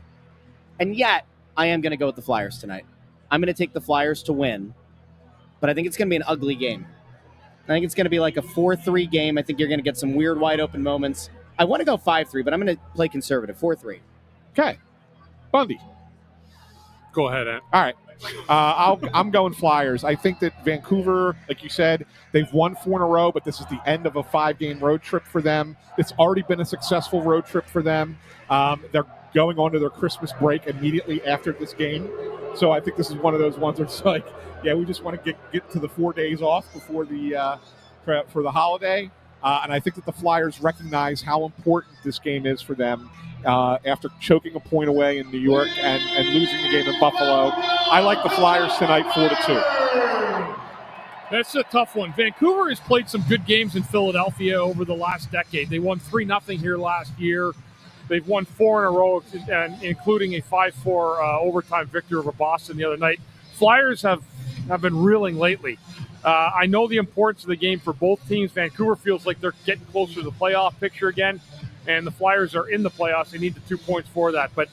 And yet, I am going to go with the Flyers tonight. I'm going to take the Flyers to win, but I think it's going to be an ugly game. I think it's going to be like a 4-3 game. I think you're going to get some weird wide-open moments. I want to go 5-3, but I'm going to play conservative, 4-3. Okay. Bundy. Go ahead, Ant. All right. I'm going Flyers. I think that Vancouver, like you said, they've won 4 in a row, but this is the end of a 5-game road trip for them. It's already been a successful road trip for them. They're going on to their Christmas break immediately after this game. So I think this is one of those ones where it's like, yeah, we just want to get to the 4 days off before for the holiday. And I think that the Flyers recognize how important this game is for them after choking a point away in New York and losing the game in Buffalo. I like the Flyers tonight 4-2. That's a tough one. Vancouver has played some good games in Philadelphia over the last decade. They won 3-0 here last year. They've won 4 in a row, including a 5-4 overtime victory over Boston the other night. Flyers have been reeling lately. I know the importance of the game for both teams. Vancouver feels like they're getting closer to the playoff picture again, and the Flyers are in the playoffs. They need the 2 points for that. But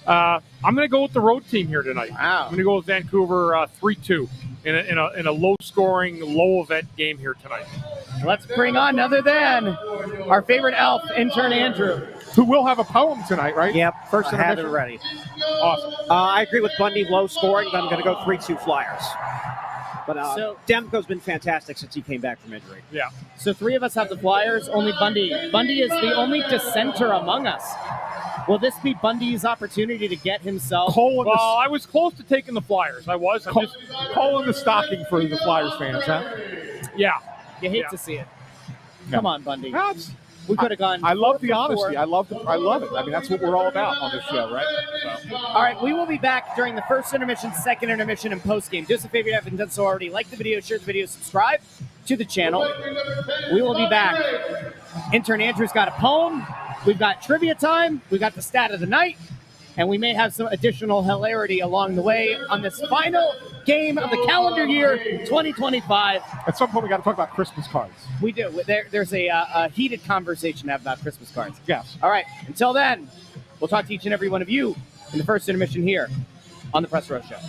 I'm going to go with the road team here tonight. Wow. I'm going to go with Vancouver 3-2 in a low-scoring, low-event game here tonight. Let's bring on other than our favorite elf, intern Andrew. Who will have a poem tonight, right? Yep, First I have it intermission. ready. Awesome. I agree with Bundy, low scoring, but I'm going to go 3-2 Flyers. But Demko's been fantastic since he came back from injury. Yeah. So 3 of us have the Flyers, only Bundy. Bundy is the only dissenter among us. Will this be Bundy's opportunity to get himself? I was close to taking the Flyers. I'm just calling the stocking for the Flyers fans, huh? Yeah. You hate to see it. Come on, Bundy. No, We could have gone. I love the 4 for honesty. 4. I love it. I mean, that's what we're all about on this show, right? So. All right, we will be back during the first intermission, second intermission, and postgame. Do us a favor if you haven't done so already. Like the video, share the video, subscribe to the channel. We will be back. Intern Andrew's got a poem. We've got trivia time. We've got the stat of the night. And we may have some additional hilarity along the way on this final game of the calendar year 2025. At some point, we got to talk about Christmas cards. We do. There's a heated conversation to have about Christmas cards. Yes. All right. Until then, we'll talk to each and every one of you in the first intermission here on the Press Row Show.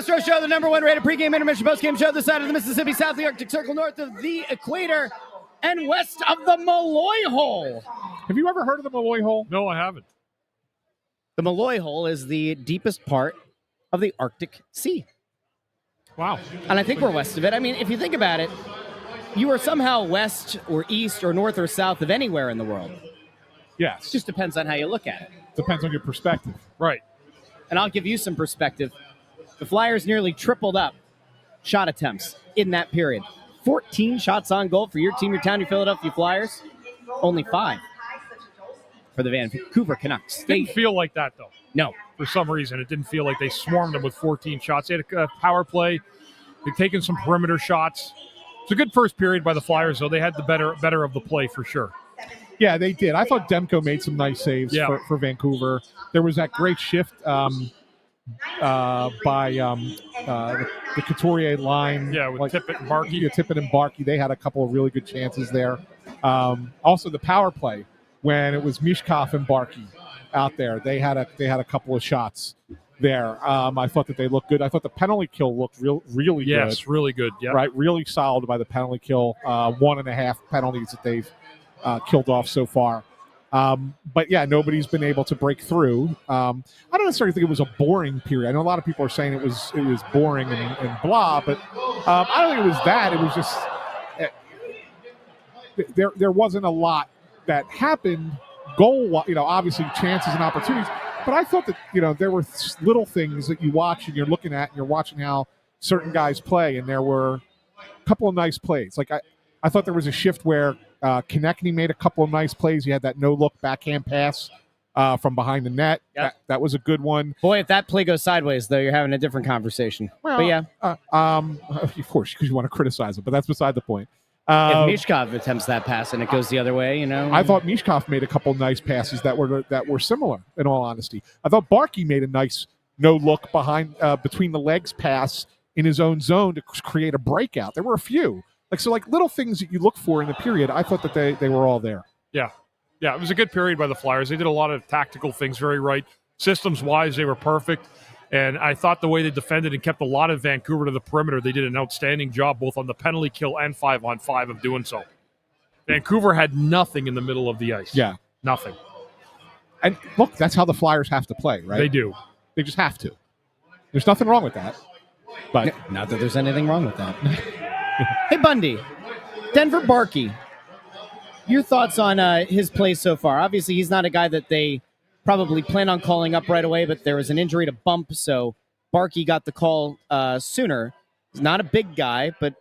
Astro Show, the number one rated pregame intermission postgame show this side of the Mississippi, south of the Arctic Circle, north of the equator, and west of the Malloy Hole. Have you ever heard of the Malloy Hole? No, I haven't. The Malloy Hole is the deepest part of the Arctic Sea. Wow. And I think we're west of it. I mean, if you think about it, you are somehow west or east or north or south of anywhere in the world. Yes. It just depends on how you look at it. Depends on your perspective. Right. And I'll give you some perspective. The Flyers nearly tripled up shot attempts in that period. 14 shots on goal for your team, your town, your Philadelphia Flyers. Only 5 for the Vancouver Canucks. Didn't feel like that, though. No. For some reason, it didn't feel like they swarmed them with 14 shots. They had a power play. They've taken some perimeter shots. It's a good first period by the Flyers, though. They had the better of the play for sure. Yeah, they did. I thought Demko made some nice saves for Vancouver. There was that great shift by the Couturier line. Yeah, with Tippett and Barkey. Yeah, Tippett and Barkey. They had a couple of really good chances there. Also, the power play when it was Mishkov and Barkey out there. They had a couple of shots there. I thought that they looked good. I thought the penalty kill looked really good. Yes, really good. Yeah, right. Really solid by the penalty kill. 1.5 penalties that they've killed off so far. But yeah, nobody's been able to break through. I don't necessarily think it was a boring period. I know a lot of people are saying it was boring and blah, but I don't think it was that. It was just there wasn't a lot that happened goal. Obviously chances and opportunities. But I thought that there were little things that you watch and you're looking at and you're watching how certain guys play, and there were a couple of nice plays. Like I thought there was a shift where Konechny made a couple of nice plays. He had that no-look backhand pass from behind the net. Yep. That was a good one. Boy, if that play goes sideways, though, you're having a different conversation. Well, but yeah. Of course, because you want to criticize it, but that's beside the point. If Mishkov attempts that pass and it goes the other way, I thought Mishkov made a couple of nice passes that were similar, in all honesty. I thought Barkey made a nice no-look behind between the legs pass in his own zone to create a breakout. There were a few. Like little things that you look for in the period, I thought that they were all there. Yeah. Yeah, it was a good period by the Flyers. They did a lot of tactical things very right. Systems-wise, they were perfect. And I thought the way they defended and kept a lot of Vancouver to the perimeter, they did an outstanding job both on the penalty kill and 5-on-5 of doing so. Vancouver had nothing in the middle of the ice. Yeah. Nothing. And look, that's how the Flyers have to play, right? They do. They just have to. There's nothing wrong with that. But not that there's anything wrong with that. Hey, Bundy, Denver Barkey, your thoughts on his play so far? Obviously, he's not a guy that they probably plan on calling up right away, but there was an injury to Bump, so Barkey got the call sooner. He's not a big guy, but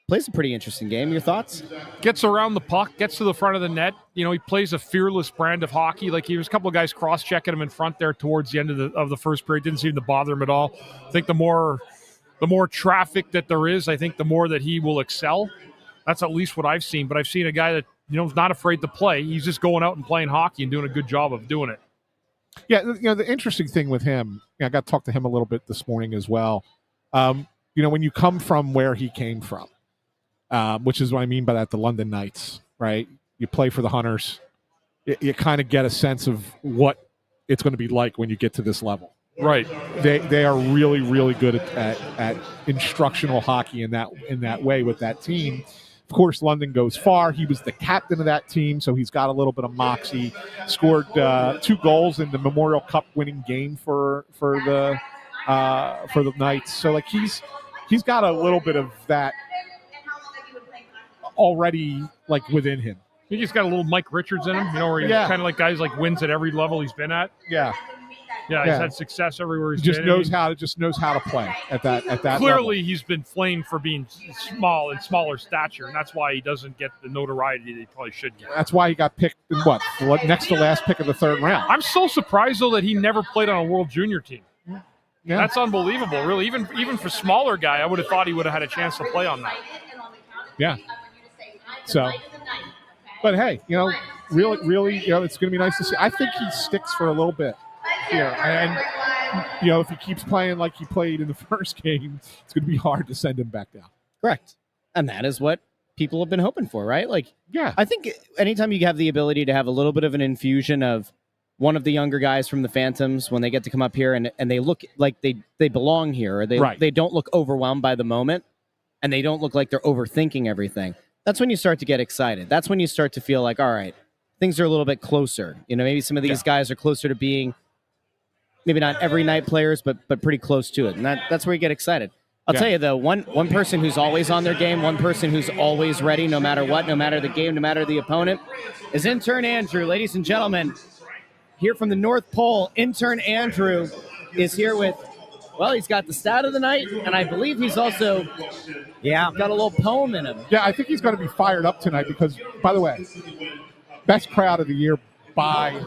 plays a pretty interesting game. Your thoughts? Gets around the puck, gets to the front of the net. He plays a fearless brand of hockey. Like, he was a couple of guys cross-checking him in front there towards the end of the first period. Didn't seem to bother him at all. I think the more traffic that there is, I think the more that he will excel. That's at least what I've seen. But I've seen a guy that, is not afraid to play. He's just going out and playing hockey and doing a good job of doing it. Yeah, the interesting thing with him, I got to talk to him a little bit this morning as well. When you come from where he came from, which is what I mean by that, the London Knights, right? You play for the Hunters. You kind of get a sense of what it's going to be like when you get to this level. Right. They are really, really good at instructional hockey in that way with that team. Of course, London goes far. He was the captain of that team, so he's got a little bit of moxie. Scored 2 goals in the Memorial Cup winning game for the Knights. So he's got a little bit of that already within him. He just got a little Mike Richards in him, where he's kind of like guys wins at every level he's been at. Yeah. Yeah, he's had success everywhere he's just been. Knows how to play at that clearly level. He's been flamed for being small and smaller stature, and that's why he doesn't get the notoriety that he probably should get. That's why he got picked in next to last pick of the 3rd round. I'm so surprised though that he never played on a World Junior team. Yeah. That's unbelievable, really. Even for smaller guy, I would have thought he would have had a chance to play on that. Yeah. So, but hey, really, it's going to be nice to see. I think he sticks for a little bit here, and if he keeps playing like he played in the first game, it's going to be hard to send him back down. Correct. And that is what people have been hoping for, right? Yeah. I think anytime you have the ability to have a little bit of an infusion of one of the younger guys from the Phantoms when they get to come up here and they look like they belong here. Or they don't look overwhelmed by the moment, and they don't look like they're overthinking everything. That's when you start to get excited. That's when you start to feel like, all right, things are a little bit closer. Maybe some of these guys are closer to being maybe not every night players, but pretty close to it. And that's where you get excited. I'll tell you, though, one person who's always on their game, one person who's always ready no matter what, no matter the game, no matter the opponent, is intern Andrew. Ladies and gentlemen, here from the North Pole, intern Andrew is here with, well, he's got the stat of the night, and I believe he's also got a little poem in him. Yeah, I think he's going to be fired up tonight because, by the way, best crowd of the year by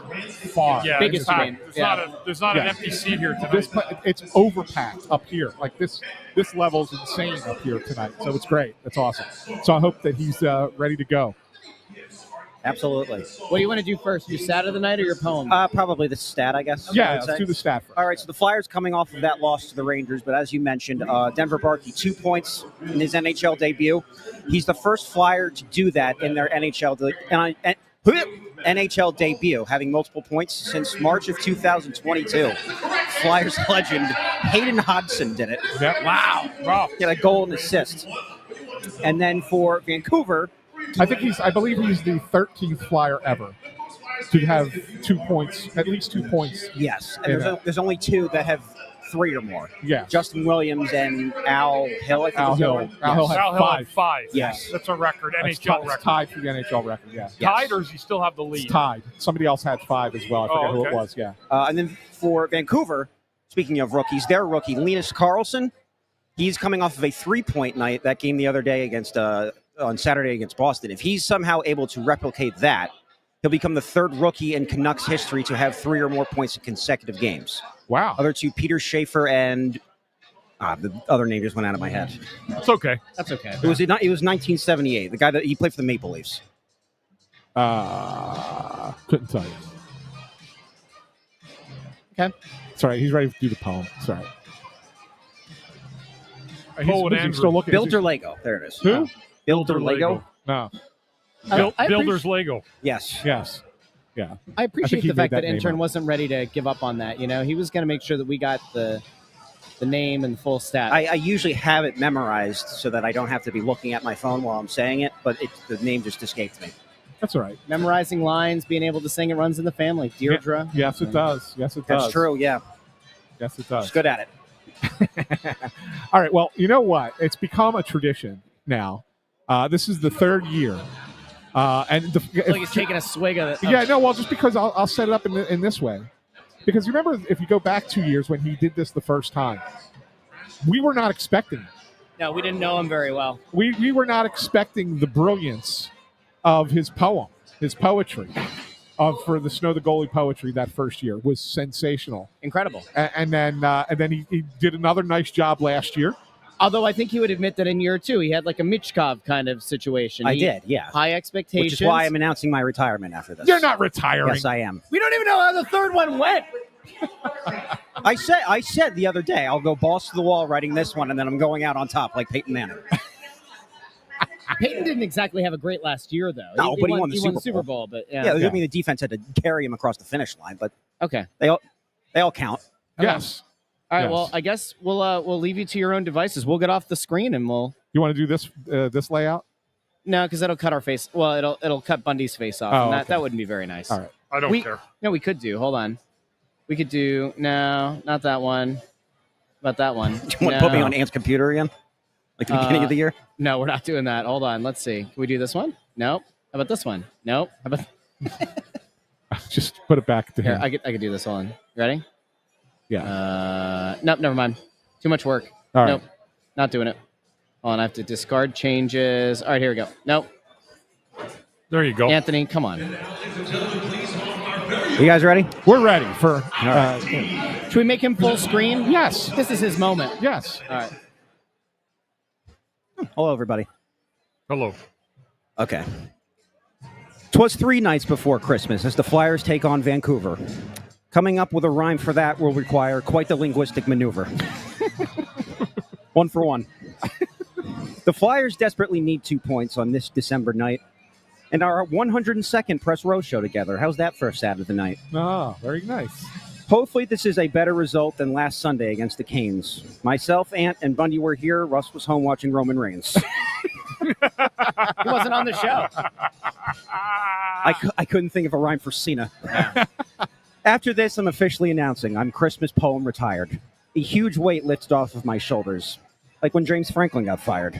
far. Yeah, biggest game. There's not an empty seat here tonight. It's overpacked up here. Like this level's insane up here tonight. So it's great. It's awesome. So I hope that he's ready to go. Absolutely. What do you want to do first? Your stat of the night or your poem? Probably the stat, I guess. Yeah, let's do the stat first. All right, so the Flyers coming off of that loss to the Rangers, but as you mentioned, Denver Barkey, 2 points in his NHL debut. He's the first Flyer to do that in their NHL debut, having multiple points since March of 2022. Flyers legend Hayden Hodgson did it. Yep. Wow. He had a goal and assist. And then for Vancouver, I believe he's the 13th Flyer ever to have 2 points, at least 2 points. Yes, and there's only two that have 3 or more. Yeah. Justin Williams and Al Hill. I think Al Hill. Al Hill had 5. Yes. That's a record, It's NHL record. tied for the NHL record, yeah. Tied, or does he still have the lead? It's tied. Somebody else had 5 as well. I forget who it was, yeah. And then for Vancouver, speaking of rookies, their rookie, Linus Karlsson, he's coming off of a 3-point night, that game the other day on Saturday against Boston. If he's somehow able to replicate that, he'll become the 3rd rookie in Canucks history to have 3 or more points in consecutive games. Wow. Other two, Peter Schaefer and the other name just went out of my head. It's okay. That's okay. It was 1978. The guy that he played for the Maple Leafs. Couldn't tell you. Okay. Sorry, he's ready to do the poem. Sorry. Andrew. Still looking. Builder Lego. There it is. Who? Builder Lego. No. Builder's Lego. Yes. Yeah. I appreciate he the fact made that that name intern up. wasn't ready to give up on that. He was going to make sure that we got the name and the full stat. I usually have it memorized so that I don't have to be looking at my phone while I'm saying it, but the name just escaped me. That's all right. Memorizing lines, being able to sing, it runs in the family. Deirdre. Yes, it does. Yes, it does. That's true, yeah. Yes, it does. He's good at it. All right. Well, you know what? It's become a tradition now. This is the 3rd year. Like he's taking a swig of it. Yeah, no, well, just because I'll set it up in this way. Because you remember, if you go back 2 years when he did this the first time, we were not expecting it. No, we didn't know him very well. We were not expecting the brilliance of his poem, his poetry. For the Snow the Goalie poetry that first year was sensational. Incredible. And then he did another nice job last year. Although I think he would admit that in year 2, he had like a Michkov kind of situation. I did, yeah. High expectations. Which is why I'm announcing my retirement after this. You're not retiring. Yes, I am. We don't even know how the 3rd one went. I said the other day, I'll go balls to the wall writing this one, and then I'm going out on top like Peyton Manning. Peyton didn't exactly have a great last year, though. No, but he won the Super Bowl. But I mean, the defense had to carry him across the finish line, but okay, they all count. Yes. All right. Yes. Well, I guess we'll leave you to your own devices. We'll get off the screen and we'll. You want to do this layout? No, because that'll cut our face. Well, it'll cut Bundy's face off, Oh, and okay. that wouldn't be very nice. All right. I don't care. No, we could do. Hold on. We could do not that one. About that one. You want to put me on Ant's computer again? Like the beginning of the year? No, we're not doing that. Hold on. Let's see. Can we do this one? Nope. How about this one? Nope. How about Just put it back to here? him. I could do this. Hold on. Ready? Yeah. Nope. Never mind. Too much work. All right. Nope. Not doing it. Hold on. I have to discard changes. All right. Here we go. Nope. There you go. Anthony, come on. You guys ready? We're ready for. Should we make him full screen? Yes. This is his moment. Yes. All right. Hello, everybody. Hello. Okay. 'Twas 3 nights before Christmas as the Flyers take on Vancouver. Coming up with a rhyme for that will require quite the linguistic maneuver. 1 for 1. The Flyers desperately need 2 points on this December night, and our 102nd Press Row show together. How's that for a Saturday night? Oh, very nice. Hopefully this is a better result than last Sunday against the Canes. Myself, Ant, and Bundy were here. Russ was home watching Roman Reigns. He wasn't on the show. I couldn't think of a rhyme for Cena. After this, I'm officially announcing I'm Christmas Poem retired. A huge weight lifted off of my shoulders, like when James Franklin got fired.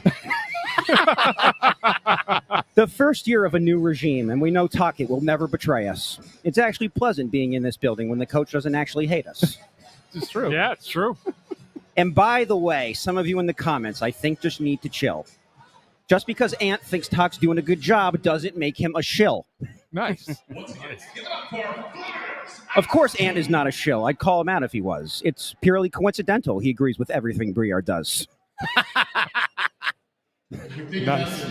The first year of a new regime, and we know Tocchet will never betray us. It's actually pleasant being in this building when the coach doesn't actually hate us. It's true. Yeah, it's true. And by the way, some of you in the comments, I think, just need to chill. Just because Ant thinks Tocchet's doing a good job doesn't make him a shill. Nice. Of course, Ant is not a shill. I'd call him out if he was. It's purely coincidental. He agrees with everything Briere does. Nice.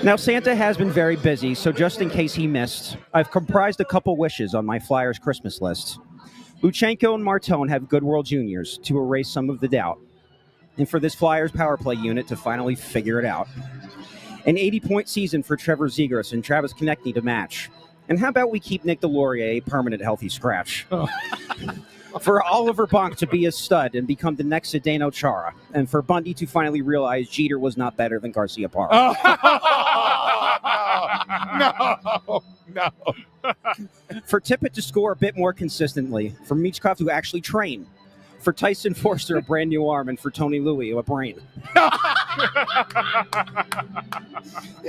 Now, Santa has been very busy, so just in case he missed, I've comprised a couple wishes on my Flyers Christmas list. Uchenko and Martone have good World Juniors to erase some of the doubt, and for this Flyers power play unit to finally figure it out. An 80-point season for Trevor Zegras and Travis Konechny to match. And how about we keep Nick Delorier a permanent healthy scratch? Oh. For Oliver Bonk to be a stud and become the next Zdeno Chara, and for Bundy to finally realize Jeter was not better than Garcia Parra. Oh, no. For Tippett to score a bit more consistently, for Michkov to actually train, for Tyson Forster a brand new arm, and for Tony Louis a brain.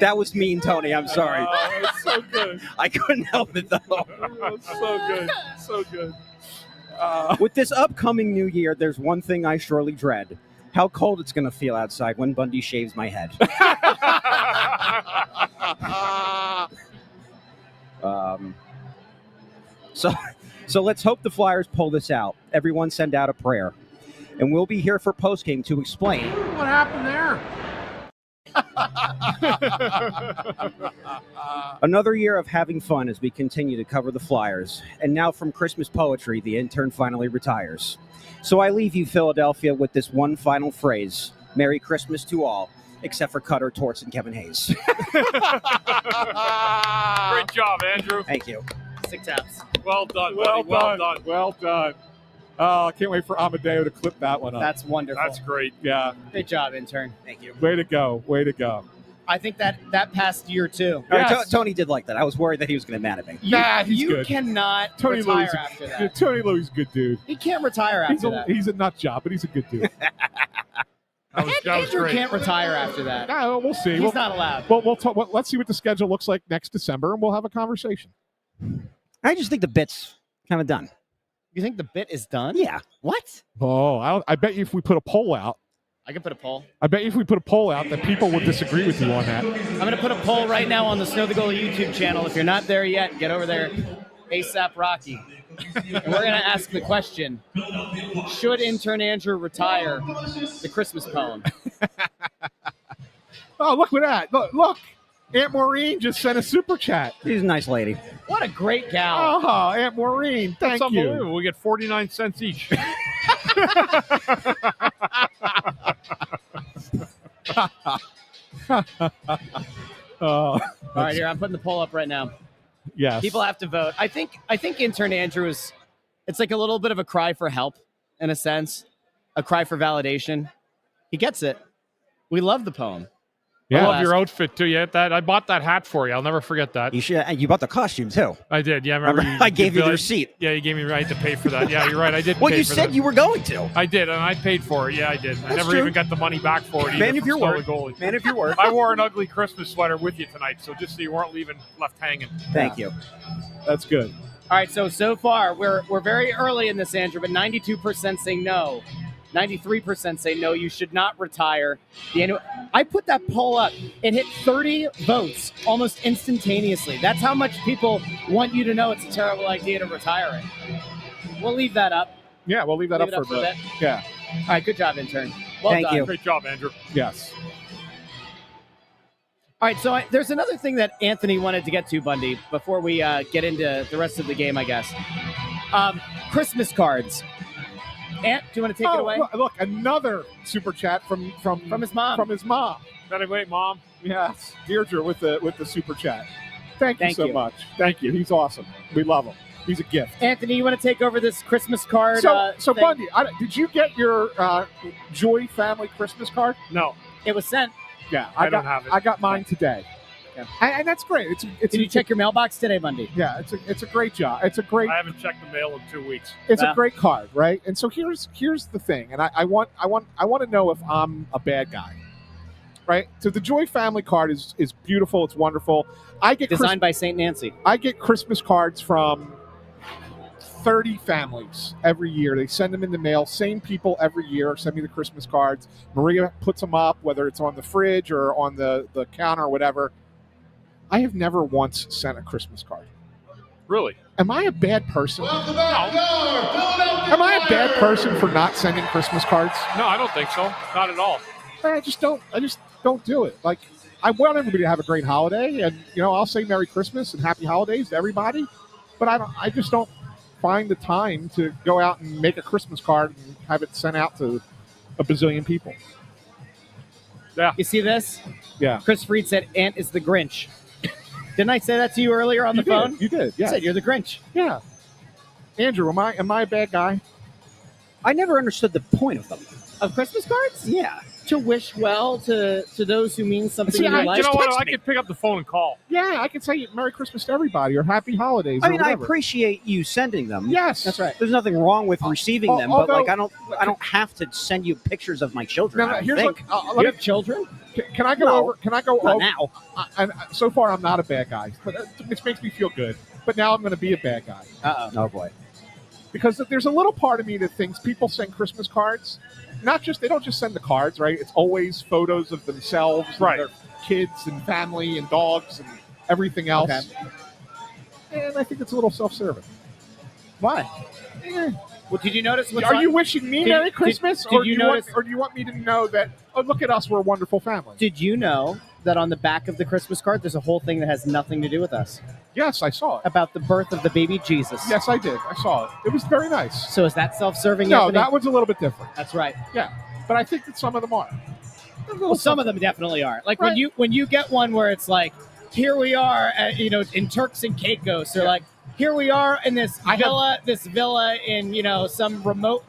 That was mean, Tony. I'm sorry. Oh, it's so good. I couldn't help it, though. It's so good. So good. With this upcoming new year, there's one thing I surely dread. How cold it's going to feel outside when Bundy shaves my head. So let's hope the Flyers pull this out. Everyone send out a prayer. And we'll be here for Postgame to explain. What happened there? Another year of having fun as we continue to cover the Flyers. And now from Christmas poetry, the intern finally retires. So I leave you, Philadelphia, with this one final phrase. Merry Christmas to all, except for Cutter, Torts, and Kevin Hayes. Great job, Andrew. Thank you. 6 taps. Well done, buddy. Well done. Well done. Oh, I can't wait for Amadeo to clip that one up. That's wonderful. That's great. Yeah. Great job, intern. Thank you. Way to go. Way to go. I think that past year, too. All right, Yes. Tony did like that. I was worried that he was going to be mad at me. Nah, he's you good. cannot Tony retire Louis, after that. Tony Louis is a good dude. He can't retire after that. He's a nut job, but he's a good dude. That was Andrew great. can't retire after that. No, we'll see. He's not allowed. We'll talk. Let's see what the schedule looks like next December, and we'll have a conversation. I just think the bit's kind of done. You think the bit is done? Yeah. What? Oh, I bet you if we put a poll out, I can put a poll. that people would disagree with you on that. I'm going to put a poll right now on the Snow the Goalie YouTube channel. If you're not there yet, get over there. ASAP Rocky. And we're going to ask the question, should intern Andrew retire the Christmas poem? Oh, look at that. Look. Aunt Maureen just sent a super chat. She's a nice lady. What a great gal. Oh, Aunt Maureen. That's Thank you. unbelievable. We get 49 cents each. Oh, All right, here, I'm putting the poll up right now. yes. People have to vote. I think intern Andrew it's like a little bit of a cry for help in a sense, a cry for validation. He gets it. We love the poem. I Yeah. love your outfit too. Yeah, I bought that hat for you. I'll never forget that. You bought the costume, too. I did. Yeah, remember? I gave you the receipt. Yeah, you gave me right to pay for that. Yeah, you're right. I did. Well, pay you for said that. you were going to. I did, and I paid for it. Yeah, I did. I That's never true. even got the money back for it. Man either of from your Snow word. the Goalie. Man of your word. I wore an ugly Christmas sweater with you tonight, so just so you weren't left hanging. Thank you. That's good. All right, so far we're very early in this, Andrew, but 92% say no. 93% say no, you should not retire. I put that poll up. It hit 30 votes almost instantaneously. That's how much people want you to know it's a terrible idea to retire it. We'll leave that up. Yeah, we'll leave that Leave up it up for a for bit. a bit. Yeah. All right, good job, intern. Well Thank done. you. Great job, Andrew. Yes. All right, so there's another thing that Anthony wanted to get to, Bundy, before we get into the rest of the game, I guess. Christmas cards. Ant, do you want to take it away? Look, another super chat from From his mom. From his mom. Better wait, Mom. Yes, Deirdre with the super chat. Thank you so much. Thank you. He's awesome. We love him. He's a gift. Anthony, you want to take over this Christmas card? So thing? Bundy, did you get your Joy family Christmas card? No. It was sent. Yeah, I don't have it. I got mine today. Yeah. And that's great. Did you check your mailbox today, Bundy? Yeah, it's a great job. It's a great. I haven't checked the mail in 2 weeks. It's a great card, right? And so here's the thing, and I want to know if I'm a bad guy, right? So the Joy family card is beautiful. It's wonderful. I get designed by St. Nancy. I get Christmas cards from 30 families every year. They send them in the mail. Same people every year send me the Christmas cards. Maria puts them up, whether it's on the fridge or on the counter or whatever. I have never once sent a Christmas card. Really? Am I a bad person? No. Am I a bad person for not sending Christmas cards? No, I don't think so. Not at all. I just don't do it. Like, I want everybody to have a great holiday, and I'll say Merry Christmas and Happy Holidays to everybody. But I just don't find the time to go out and make a Christmas card and have it sent out to a bazillion people. Yeah. You see this? Yeah. Chris Freed said Ant is the Grinch. Didn't I say that to you earlier on the phone? You did. Yeah. I said you're the Grinch. Yeah. Andrew, am I a bad guy? I never understood the point of them. Of Christmas cards? Yeah. To wish well to those who mean something See, in your I- life. You know what? text I me. can pick up the phone and call. Yeah, I can say Merry Christmas to everybody or Happy Holidays. I or mean, I whatever. appreciate you sending them. Yes, That's right. There's nothing wrong with receiving them, but although- I don't have to send you pictures of my children. Now, I don't here's think. what. You have children? Can I go No. over? Can I go Not over? now. And so far, I'm not a bad guy, but which makes me feel good. But now I'm going to be a bad guy Oh boy. because there's a little part of me that thinks people send Christmas cards. They don't just send the cards, right? It's always photos of themselves, Right. and their kids and family and dogs and everything else. Okay. And I think it's a little self-serving. Why? Eh. Well, did you notice what's Are on- you wishing me Did- Merry did- Christmas, did or, you do you notice- or do you want me to know that? Oh, look at us, we're a wonderful family. Did you know that on the back of the Christmas card, there's a whole thing that has nothing to do with us? Yes, I saw it. About the birth of the baby Jesus. Yes, I did. I saw it. It was very nice. So is that self-serving? No, Anthony? that one's a little bit different. That's right. Yeah, but I think that some of them are. Well, some of them definitely are. Like Right. when you get one where it's like, here we are, at, in Turks and Caicos, or like, here we are in this villa in some remote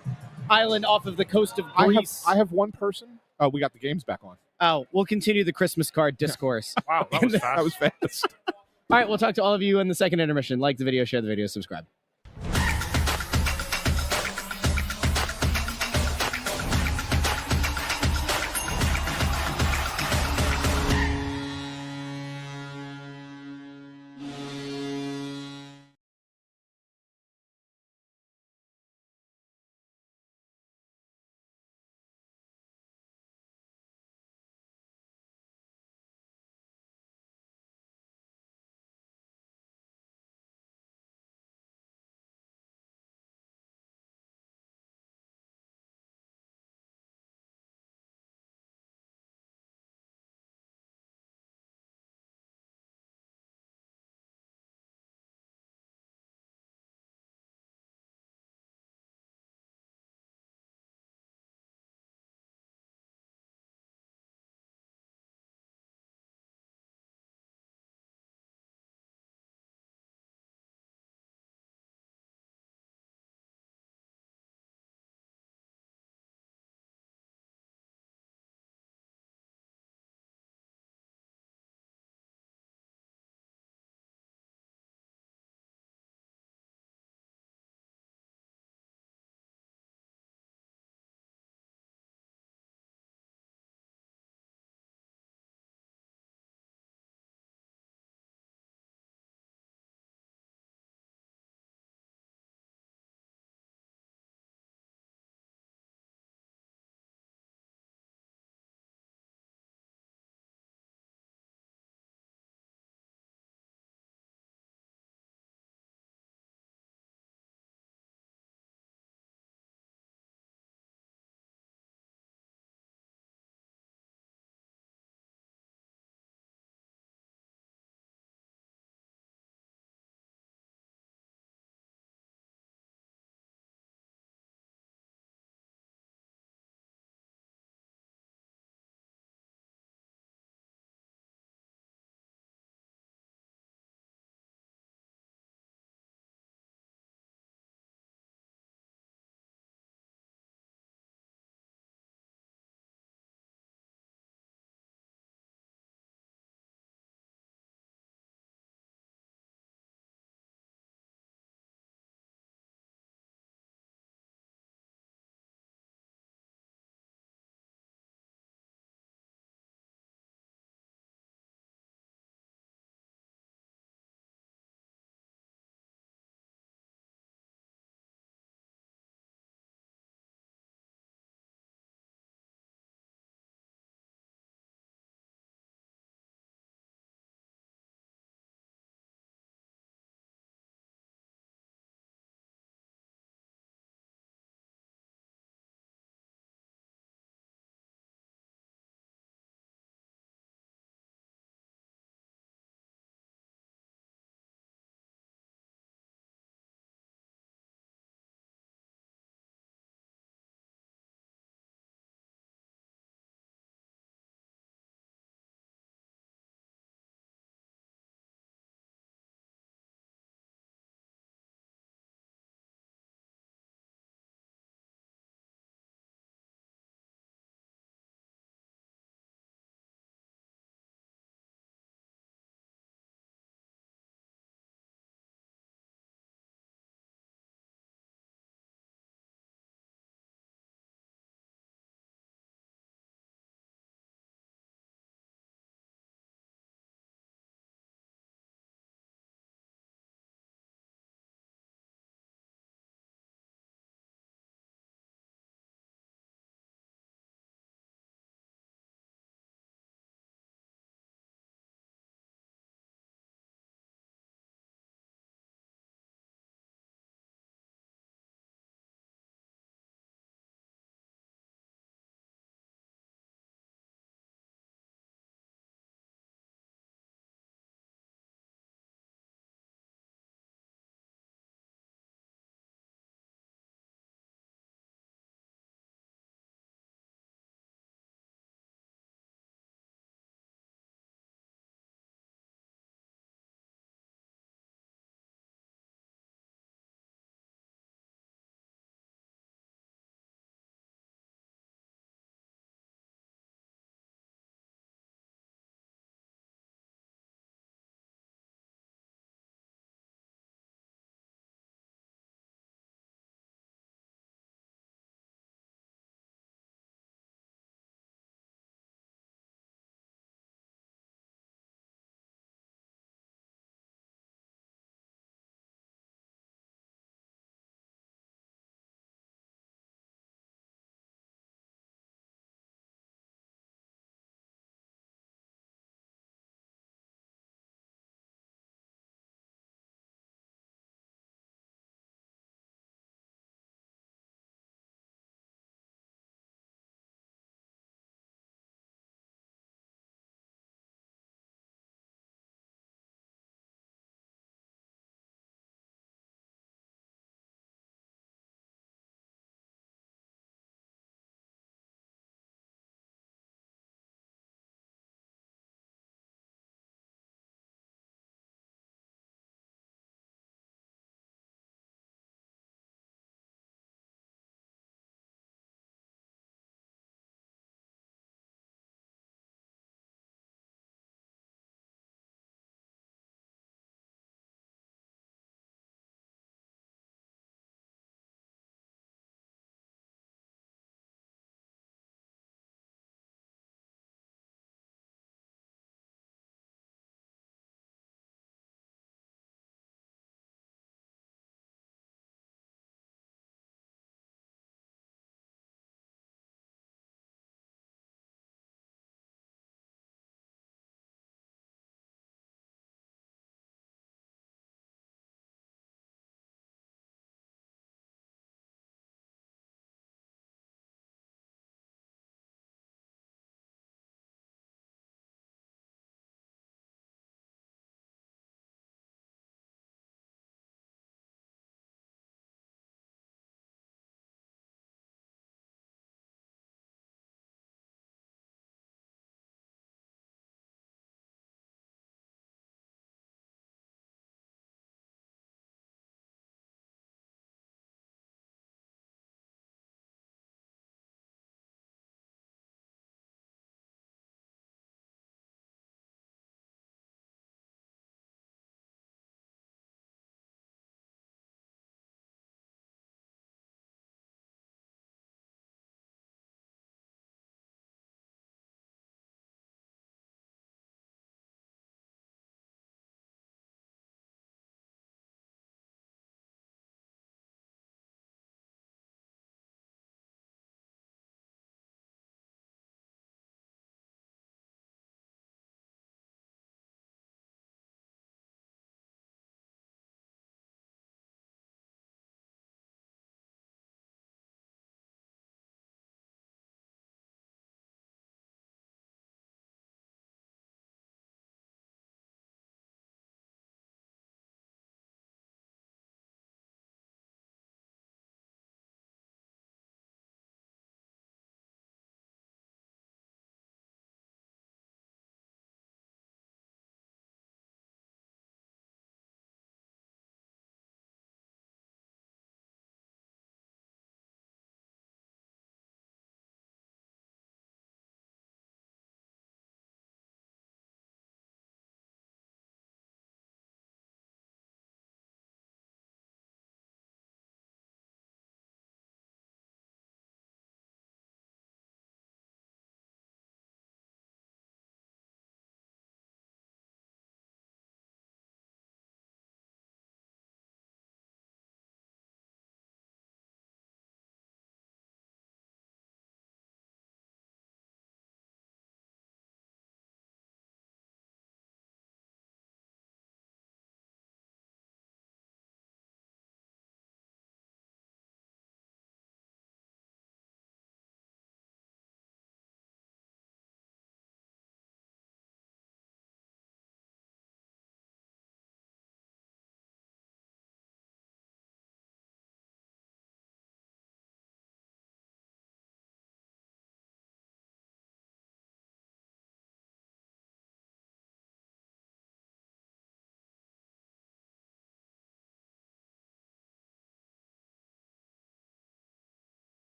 island off of the coast of Greece. I have one person. Oh, we got the games back on. Oh, we'll continue the Christmas card discourse. Wow, that was fast. That was fast. All right, we'll talk to all of you in the second intermission. Like the video, share the video, subscribe.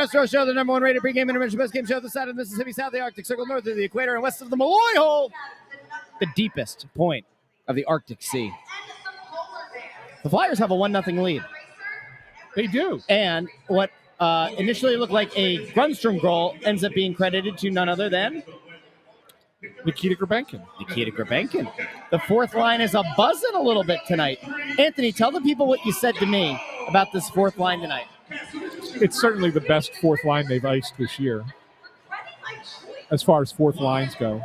Astro Show, the number one rated pregame intermission best game show this side of the Mississippi, south of the Arctic Circle, north of the equator, and west of the Malloy Hole, the deepest point of the Arctic Sea. The Flyers have a 1-0 lead. They do. And what initially looked like a Grunstrom goal ends up being credited to none other than Nikita Grabenkin. The fourth line is a buzzing a little bit tonight. Anthony, tell the people what you said to me about this fourth line tonight. It's certainly the best fourth line they've iced this year. As far as fourth lines go,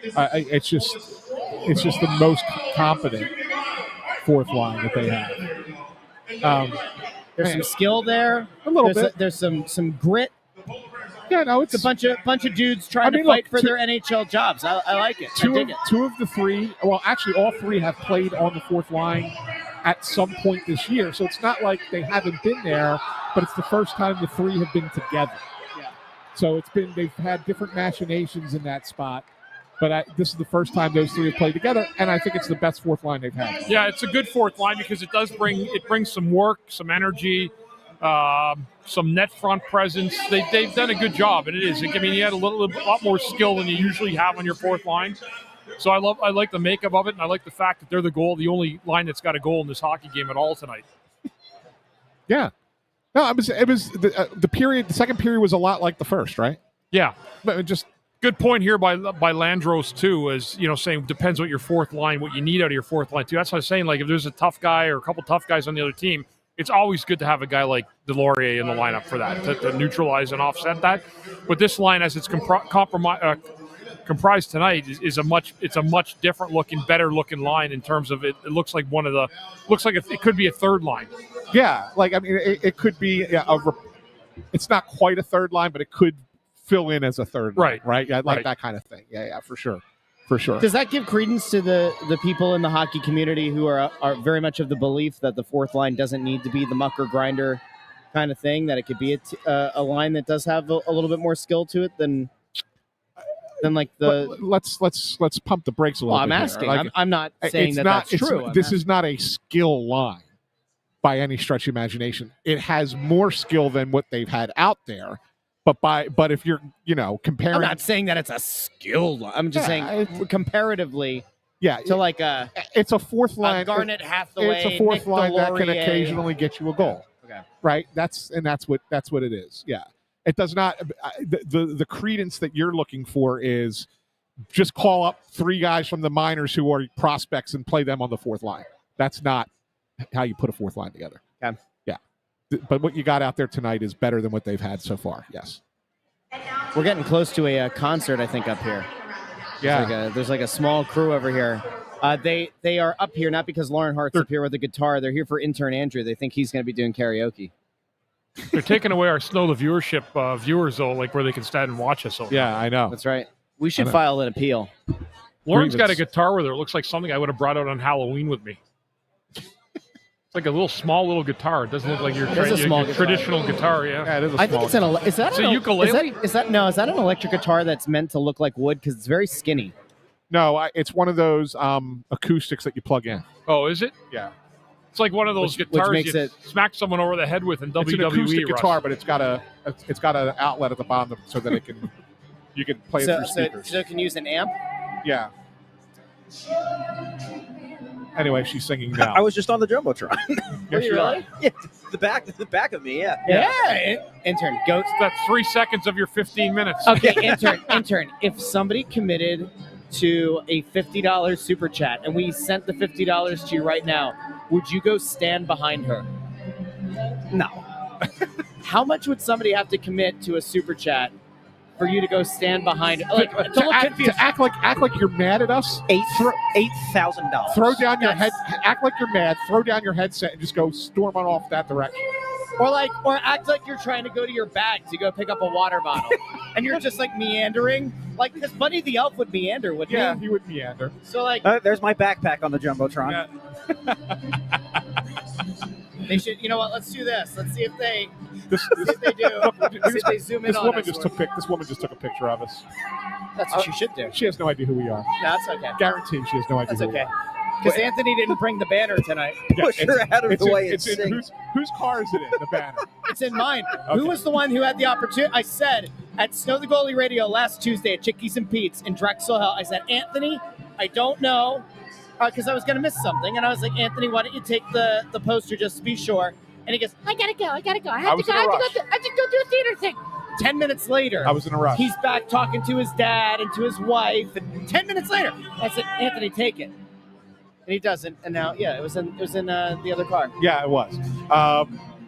it's just the most competent fourth line that they have. There's some skill there. A little bit. There's some grit. Yeah, no, It's a bunch of dudes trying to fight for their NHL jobs. I like it. I dig it. Two of the three, well, actually all three have played on the fourth line at some point this year. So it's not like they haven't been there, but it's the first time the three have been together. Yeah. So they've had different machinations in that spot. But this is the first time those three have played together, and I think it's the best fourth line they've had. Yeah, it's a good fourth line because it brings some work, some energy, some net front presence. They've done a good job, and it is. I mean, you had a lot more skill than you usually have on your fourth line. So I like the makeup of it, and I like the fact that they're the only line that's got a goal in this hockey game at all tonight. Yeah, no, it was the period. The second period was a lot like the first, right? Yeah, but it just. Good point here by Landros too, is saying depends what your fourth line, what you need out of your fourth line too. That's what I was saying. Like if there's a tough guy or a couple tough guys on the other team, it's always good to have a guy like Delorier in the lineup for that to neutralize and offset that. But this line, as it's comprised tonight, is a much different looking, better looking line in terms of it. It looks like it could be a third line. Yeah, like I mean, it could be. It's not quite a third line, but it could fill in as a third line, right? Yeah, like that kind of thing. Yeah, for sure. Does that give credence to the people in the hockey community who are very much of the belief that the fourth line doesn't need to be the mucker grinder kind of thing, that it could be a line that does have a little bit more skill to it than like the. Let's pump the brakes a little bit. I'm asking. Like, I'm not saying that's true. This is not a skill line by any stretch of imagination. It has more skill than what they've had out there. But if you're, comparing. I'm not saying that it's a skill line. I'm just saying comparatively. Yeah. To like it's a fourth line. Garnet Hathaway. It's a fourth Nick line Delorier. that can occasionally get you a goal. Okay. Right. That's what it is. Yeah. It does not. The credence that you're looking for is just call up three guys from the minors who are prospects and play them on the fourth line. That's not how you put a fourth line together. Okay. But what you got out there tonight is better than what they've had so far. Yes. We're getting close to a concert, I think, up here. Yeah. There's like a small crew over here. They are up here not because Lauren Hart's up here with a guitar. They're here for intern Andrew. They think he's going to be doing karaoke. They're taking away our snow the viewership viewers though, like where they can stand and watch us. Yeah, I know. That's right. We should file an appeal. Lauren's got a guitar with her. It looks like something I would have brought out on Halloween with me. It's like a small little guitar. It doesn't look like your traditional guitar. Yeah, it is. I think it's is that a ukulele? Is that an electric guitar that's meant to look like wood because it's very skinny? No, it's one of those acoustics that you plug in. Oh, is it? Yeah. It's like one of those guitars makes you it smack someone over the head with in WWE. It's an acoustic Russ. guitar, but it's got an outlet at the bottom so that you can play it through speakers. So it can use an amp. Yeah. Anyway, she's singing now. I was just on the jumbotron. Yes, you are. Yeah, the back of me. Yeah. Yeah. Intern, go. That's 3 seconds of your 15 minutes. Okay, intern. If somebody committed to a $50 super chat and we sent the $50 to you right now, would you go stand behind her? No. How much would somebody have to commit to a super chat for you to go stand behind her? To act like you're mad at us? $8,000. Throw down your head. Act like you're mad. Throw down your headset and just go storm on off that direction. Or act like you're trying to go to your bag to go pick up a water bottle, and you're just like meandering, like because Bundy the Elf would meander, wouldn't he? Yeah, he would meander. So there's my backpack on the jumbotron. Yeah. They should. You know what? Let's do this. Let's see if they do. See if they zoom in This on woman us. This woman just took a picture of us. That's what you should do. She has no idea who we are. No, that's okay. Guaranteed, she has no idea. That's who we okay. are. Because Anthony didn't bring the banner tonight. Push her out of the way and it's in, sing. whose car is it in, the banner? It's in mine. Who was the one who had the opportunity? I said at Snow the Goalie Radio last Tuesday at Chickies and Pete's in Drexel Hill, I said, Anthony, I don't know, because I was going to miss something. And I was like, Anthony, why don't you take the poster just to be sure? And he goes, I got to go. I have to go do a theater thing. 10 minutes later, I was in a rush. He's back talking to his dad and to his wife. And 10 minutes later, I said, Anthony, take it. And he doesn't. And now, it was in the other car. Yeah, it was.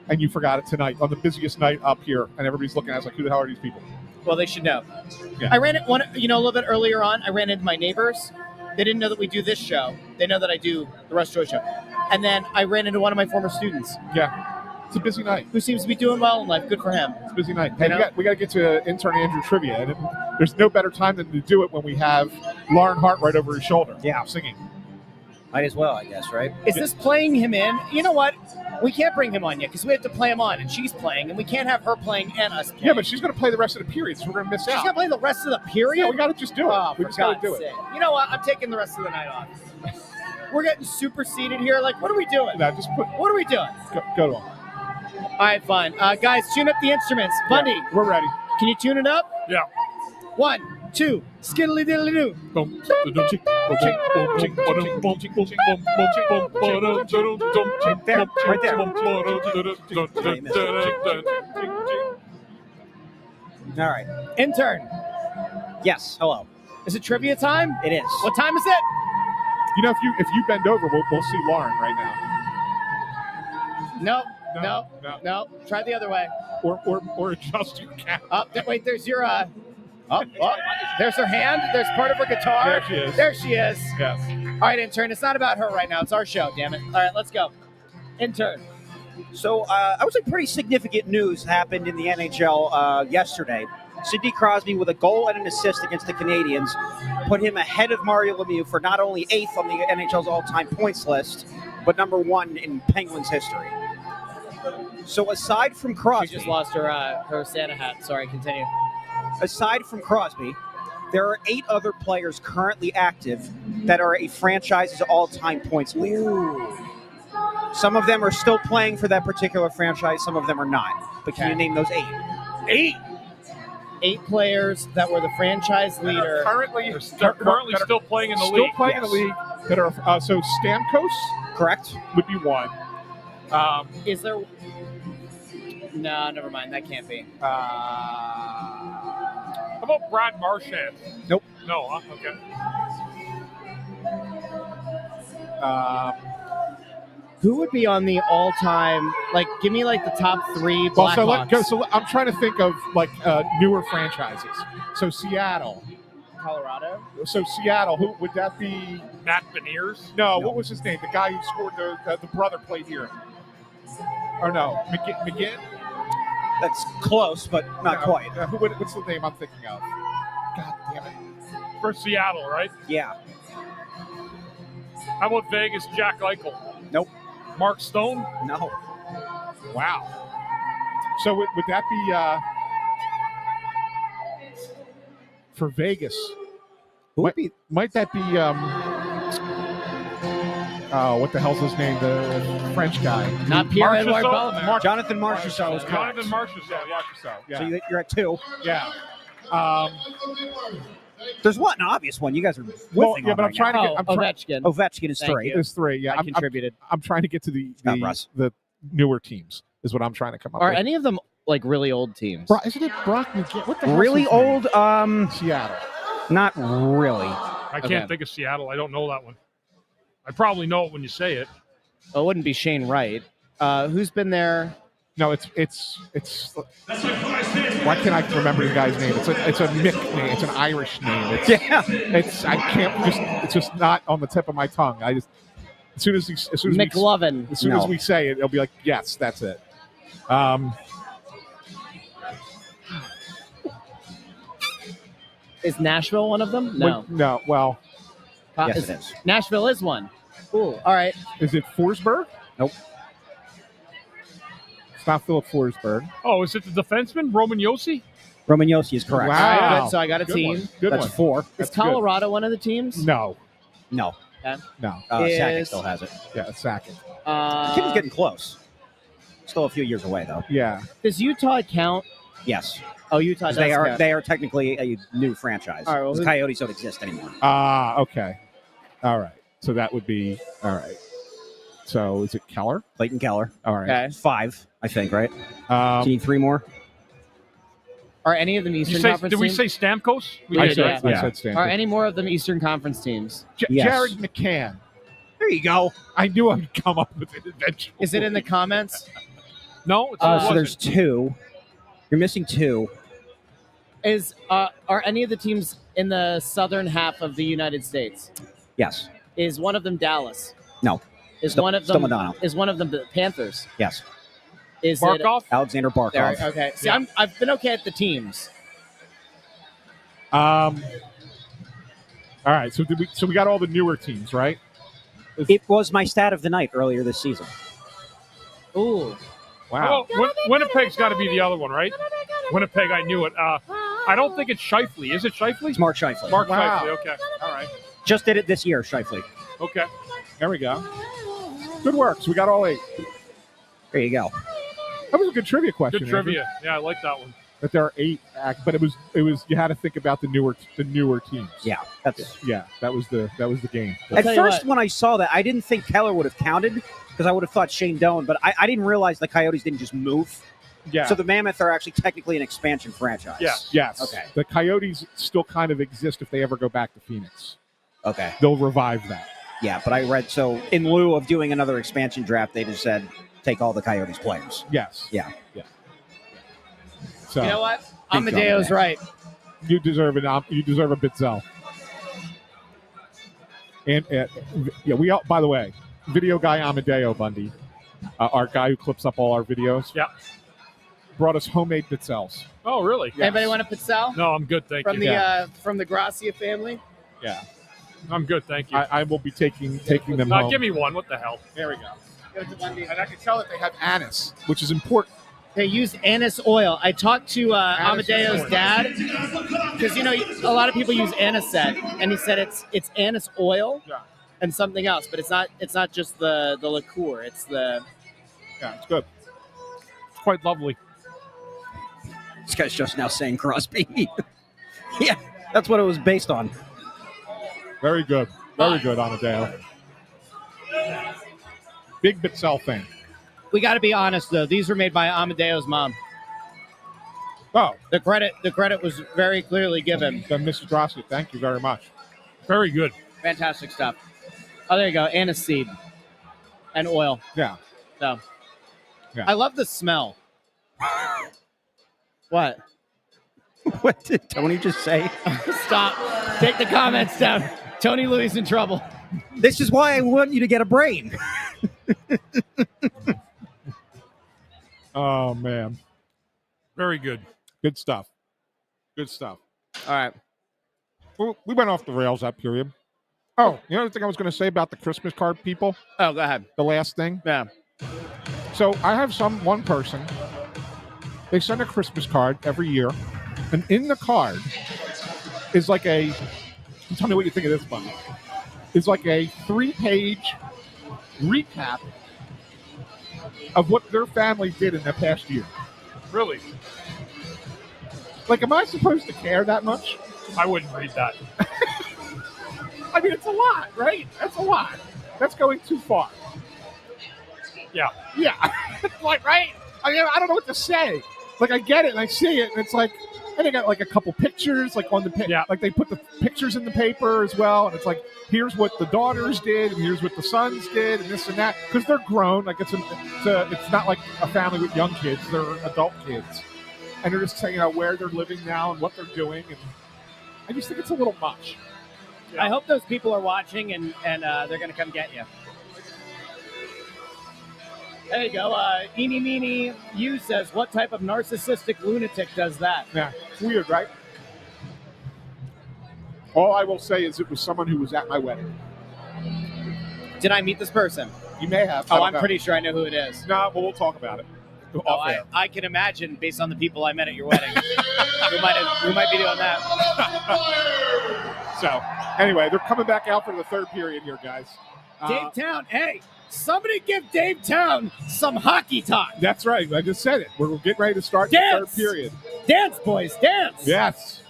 And you forgot it tonight on the busiest night up here, and everybody's looking at us like, who the hell are these people? Well, they should know. Yeah. I ran it a little bit earlier on. I ran into my neighbors. They didn't know that we do this show. They know that I do the Russ Joy show. And then I ran into one of my former students. Yeah. It's a busy night. Who seems to be doing well in life. Good for him. It's a busy night. Hey, we got to get to intern Andrew trivia, and there's no better time than to do it when we have Lauren Hart right over his shoulder. Yeah. Singing. Might as well, I guess, right? Is this playing him in? You know what? We can't bring him on yet because we have to play him on, and she's playing, and we can't have her playing and us playing. Yeah, but she's going to play the rest of the period, so we're going to miss She's out. going to play the rest of the period? Yeah, we got to just do it. Oh, we just got to do it. You know what? I'm taking the rest of the night off. We're getting superseded here. Like, what are we doing? No, just what are we doing? Go to him. All right, fine. Guys, tune up the instruments. Bundy. Yeah, we're ready. Can you tune it up? Yeah. 1, 2, skiddly diddly doo. Right there. All right. Intern, Yes. Hello. is it trivia time? It is. What time is it? You know, if you bend over, we'll see Lauren right now. No. Try the other way. Or adjust your cap. Wait, there's your there's her hand. There's part of her guitar. There she is. There she is. Yes. All right, intern. It's not about her right now. It's our show, damn it. All right, let's go. Intern. So I would say pretty significant news happened in the NHL yesterday. Sidney Crosby with a goal and an assist against the Canadiens put him ahead of Mario Lemieux for not only 8th on the NHL's all-time points list, but number 1 in Penguins history. So aside from Crosby, She just lost her Santa hat. Sorry, continue. aside from Crosby, there are 8 other players currently active that are a franchise's all-time points leader. Some of them are still playing for that particular franchise. Some of them are not. But can you name those 8? 8 players that were the franchise leader. Currently Still playing in the league. Still playing in the league that are so Stamkos Correct. would be one. Is there? No, never mind. That can't be. How about Brad Marchand? Nope. No, okay. Who would be on the all-time? Like, give me like the top 3 Blackhawks. So I'm trying to think of like newer franchises. So Seattle. Colorado. So Seattle. Who would that be? Matt Beniers? No. What was his name? The guy who scored the brother played here. Or no, McGinn. That's close, but not quite. What's the name I'm thinking of? God damn it. For Seattle, right? Yeah. How about Vegas, Jack Eichel? Nope. Mark Stone? No. Wow. So would that be for Vegas? Might that be what the hell's his name? The French guy. Not Pierre-Edouard Bellemare. Jonathan Marchessault is correct. Jonathan Marchessault, yeah. So you're at 2. Yeah. There's one obvious one. You guys are whiffing But on I'm right trying now. to get. Ovechkin. Ovechkin is Thank 3. you. There's 3. Yeah, I contributed. I'm trying to get to the newer teams. Is what I'm trying to come up Are with. any of them like really old teams? Isn't it Brock McGinn? What the hell's Really his name? old? Seattle. Not really. I can't Okay. think of Seattle. I don't know that one. I probably know it when you say it. Well, it wouldn't be Shane Wright. Who's been there? No, it's. Why can't I remember the guy's name? It's a Mick name. It's an Irish name. It's just not on the tip of my tongue. I just as soon as McLovin. as we say it, it'll be like, yes, that's it. Is Nashville one of them? No. No. Well, Yes, it is. Nashville is one. Cool. All right. is it Forsberg? Nope. It's not Philip Forsberg. Oh, is it the defenseman, Roman Yossi? Roman Yossi is correct. Wow. Good. So I got a Good team. one. Good That's one. 4. Is Colorado one of the teams? No. No. Okay. No. Sackett Is- still has it. Yeah, Sackett. Kitty's getting close. Still a few years away, though. Yeah. Does Utah count? Yes. Oh, Utah 'Cause does they are count. they are technically a new franchise. All right, well, the who- Coyotes don't exist anymore. Okay. All right. So that would be all right. So is it Keller? Clayton Keller. All right. Okay. 5, I think, right? Do you need 3 more? Are any of them Eastern Conference Did we teams? say Stamkos? We I did, did, right? I Yeah. said Are Stanford. any more of them Eastern Conference teams? Yes. Jared McCann. There you go. I knew I'd come up with it eventually. Is it in the comments? No, it So wasn't. there's 2. You're missing 2. Are any of the teams in the southern half of the United States? Yes. Is one of them Dallas? No. Is Still- one of still them Madonna. Is one of them the Panthers? Yes. Is Barkov? Alexander it? There, Barkov. okay. See, Yeah. I've been okay at the teams. All right. So we got all the newer teams, right? It was my stat of the night earlier this season. Ooh. Wow. Well, Winnipeg's got to be the other one, right? Winnipeg, I knew it. I don't think it's Scheifele. Is it Scheifele? It's Mark Scheifele. Mark Wow. Scheifele. Okay. All right. Just did it this year, Scheifele. Okay. There we go. Good work. So we got all 8. There you go. That was a good trivia question. Good trivia. Yeah, I like that one. That there are 8, but it was you had to think about the newer teams. Yeah, that's. Yeah, that was the game. I'll At tell you first, what. when I saw that, I didn't think Keller would have counted because I would have thought Shane Doan, but I didn't realize the Coyotes didn't just move. Yeah. So the Mammoth are actually technically an expansion franchise. Yeah. Yes. Okay. The Coyotes still kind of exist if they ever go back to Phoenix. Okay. They'll revive that. Yeah, but I read so in lieu of doing another expansion draft, they just said take all the Coyotes players. Yes. Yeah. So You know what? Big Amadeo's drama right. you deserve it. You deserve a Bitzel. And yeah, we all, by the way, video guy Amadeo Bundy, our guy who clips up all our videos. Yeah. Brought us homemade Bitzels. Oh, really? Yes. Anybody want a pizzelle? No, I'm good, thank From you. the from the Gracia family? Yeah. I'm good, thank you. I will be taking them Now, home. give me one. What the hell? There we go. Give it to Bundy. And I can tell that they have anise, which is important. They use anise oil. I talked to Anise Amadeo's oil. dad because a lot of people use anisette, and he said it's anise oil Yeah. and something else, but it's not just the liqueur. It's the Yeah, it's good. It's quite lovely. This guy's just now saying Crosby. Yeah, that's what it was based on. Very good. Very good, Amadeo. Big Bitzel fan. we got to be honest though. These were made by Amadeo's mom. Oh, The credit was very clearly given. then Mrs. Drosky, thank you very much. Very good. Fantastic stuff. Oh, there you go. Anise seed and oil. Yeah. So, Yeah. I love the smell. What? What did Tony just say? Stop. Take the comments down. Tony Louis in trouble. This is why I want you to get a brain. Oh, man. Very good. Good stuff. Good stuff. All right. Well, we went off the rails that period. Oh, you know the thing I was going to say about the Christmas card people? Oh, go ahead. The last thing? Yeah. So I have one person, they send a Christmas card every year, and in the card is like tell me what you think of this one. It's like a 3-page recap of what their family did in the past year. Really? Like, am I supposed to care that much? I wouldn't read that. I mean, it's a lot, right? That's a lot. That's going too far. Yeah. Yeah. Like, right? I mean, I don't know what to say. Like, I get it, and I see it, and it's like, and they got like a couple pictures, like on the Yeah. like they put the pictures in the paper as well, and it's like, here's what the daughters did, and here's what the sons did, and this and that, because they're grown. Like, it's not like a family with young kids; they're adult kids, and they're just saying, where they're living now and what they're doing, and I just think it's a little much. I hope those people are watching and they're going to come get you. There you go. Eeny Meeny You says, what type of narcissistic lunatic does that? Yeah, it's weird, right? All I will say is it was someone who was at my wedding. Did I meet this person? You may have. Oh, I'm pretty sure I know who it is. No, well, we'll talk about it. off air. I can imagine, based on the people I met at your wedding, we might be doing that. So, anyway, they're coming back out for the third period here, guys. Dave Town, hey, somebody give Dave Town some hockey talk. That's right. I just said it. We're getting ready to start Dance. the third period. Dance, boys, dance. Yes.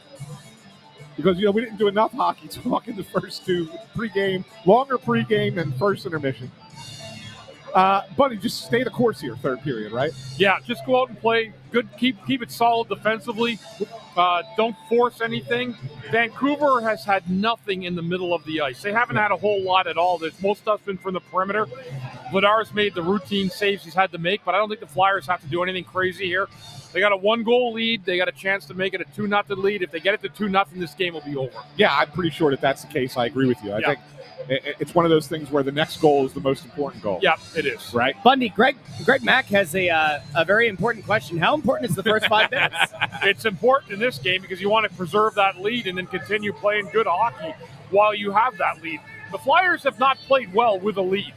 Because, we didn't do enough hockey talk in the first two pregame, longer pregame and first intermission. Bundy, just stay the course here, third period, right? Yeah, just go out and play. Good, keep it solid defensively. Don't force anything. Vancouver has had nothing in the middle of the ice. They haven't had a whole lot at all. Most stuff's been from the perimeter. Vladar's made the routine saves he's had to make, but I don't think the Flyers have to do anything crazy here. They got a 1-goal lead. They got a chance to make it a 2-0 lead. If they get it to 2-0, this game will be over. Yeah, I'm pretty sure that's the case. I agree with you. I think it's one of those things where the next goal is the most important goal. Yeah, it is. Right? Bundy, Greg Mack has a very important question. How important is the first 5 minutes? It's important in this game because you want to preserve that lead and then continue playing good hockey while you have that lead. The Flyers have not played well with a lead.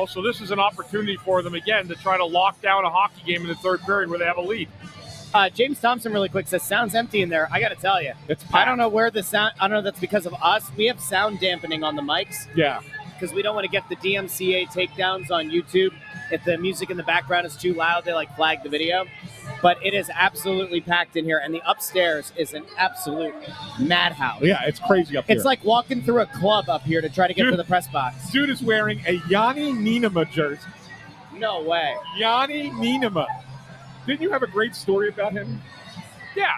So this is an opportunity for them, again, to try to lock down a hockey game in the third period where they have a lead. James Thompson really quick says, sounds empty in there. I got to tell you. I don't know where the sound – I don't know if that's because of us. We have sound dampening on the mics. Yeah. Because we don't want to get the DMCA takedowns on YouTube. If the music in the background is too loud, they flag the video. But it is absolutely packed in here, and the upstairs is an absolute madhouse. Yeah, it's crazy up here. It's like walking through a club up here to try to get to the press box. Dude is wearing a Yanni Niinema jersey. No way. Yanni Niinema. Didn't you have a great story about him? Yeah.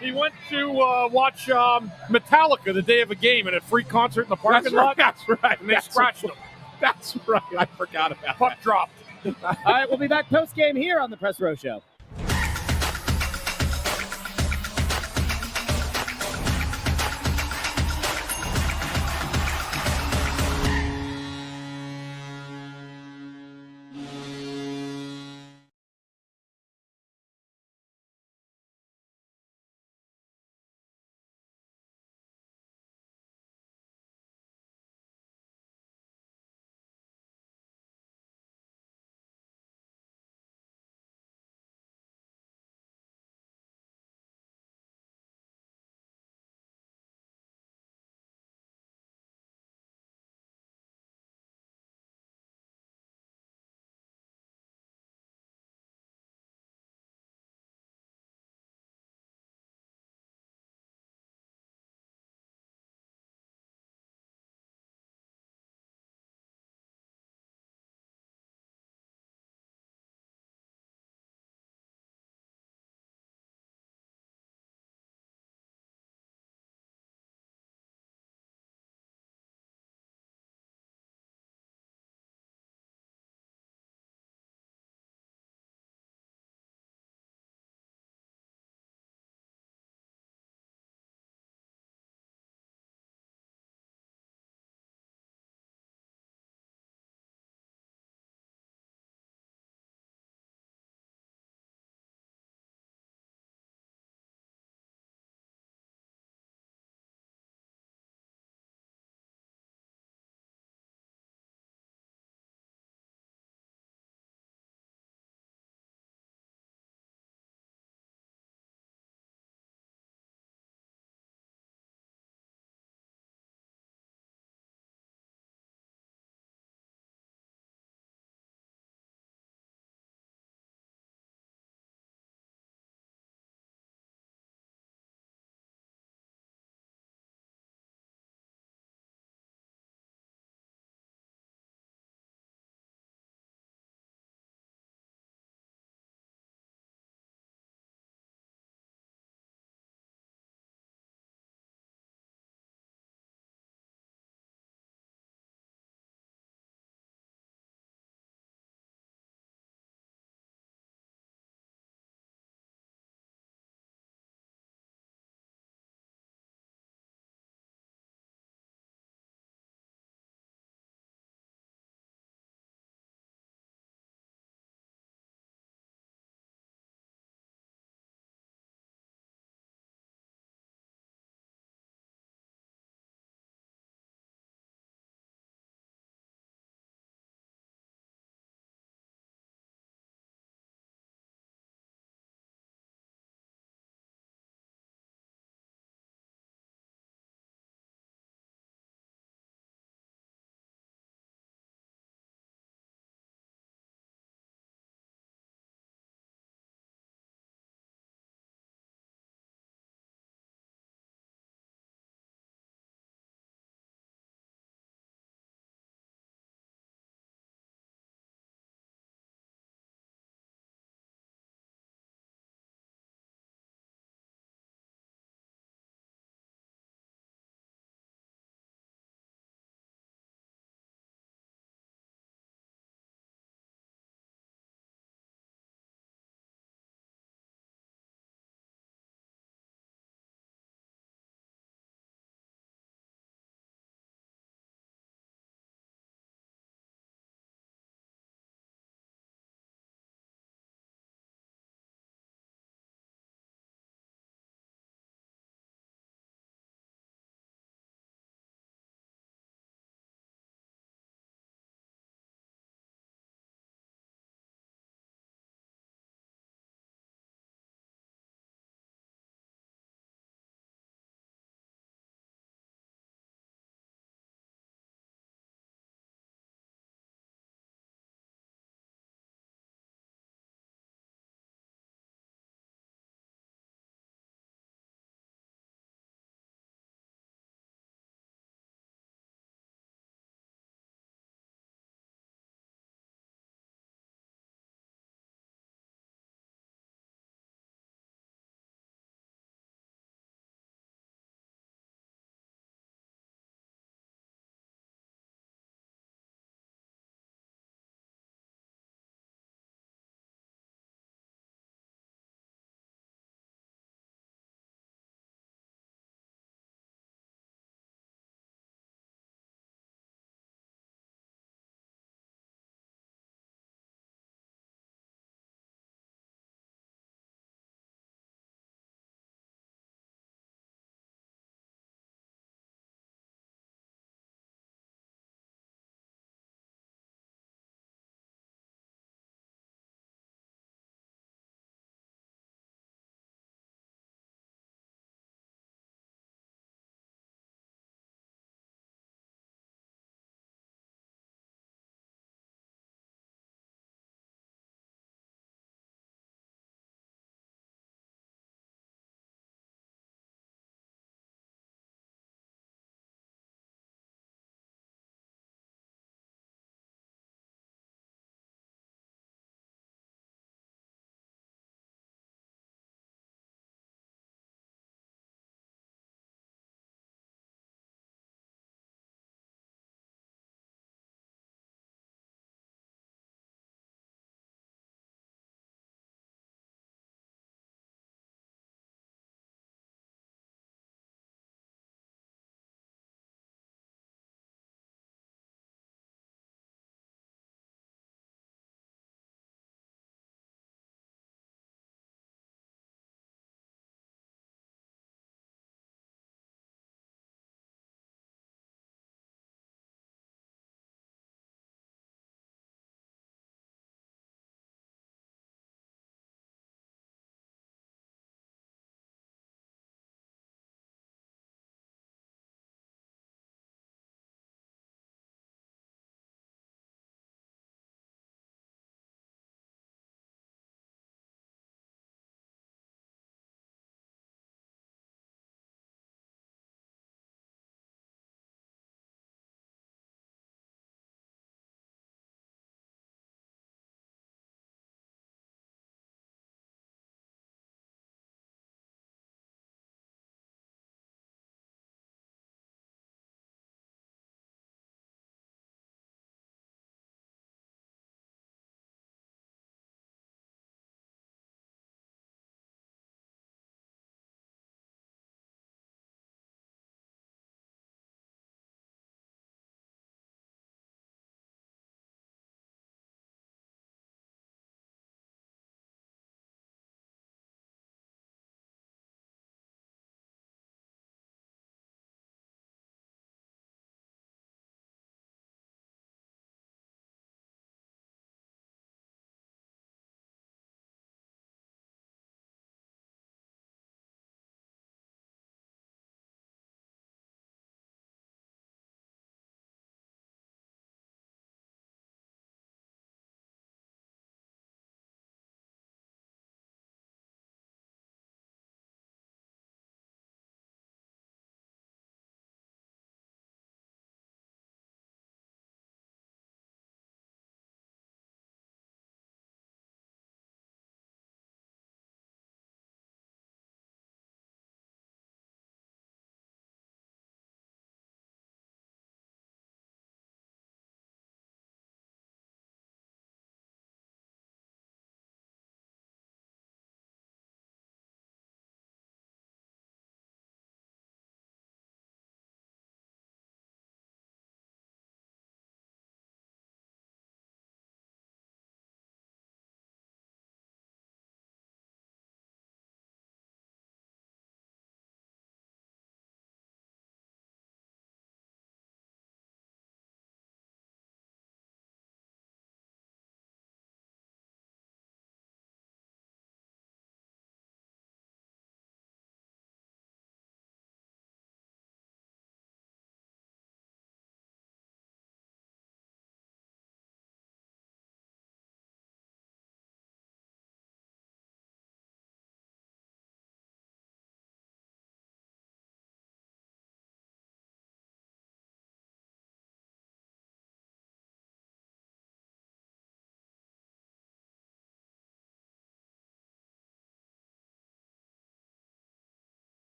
He went to watch Metallica the day of a game at a free concert in the parking lot. That's right. And they scratched him. That's right. I forgot about that. Puck dropped. All right, we'll be back post-game here on the Press Row Show.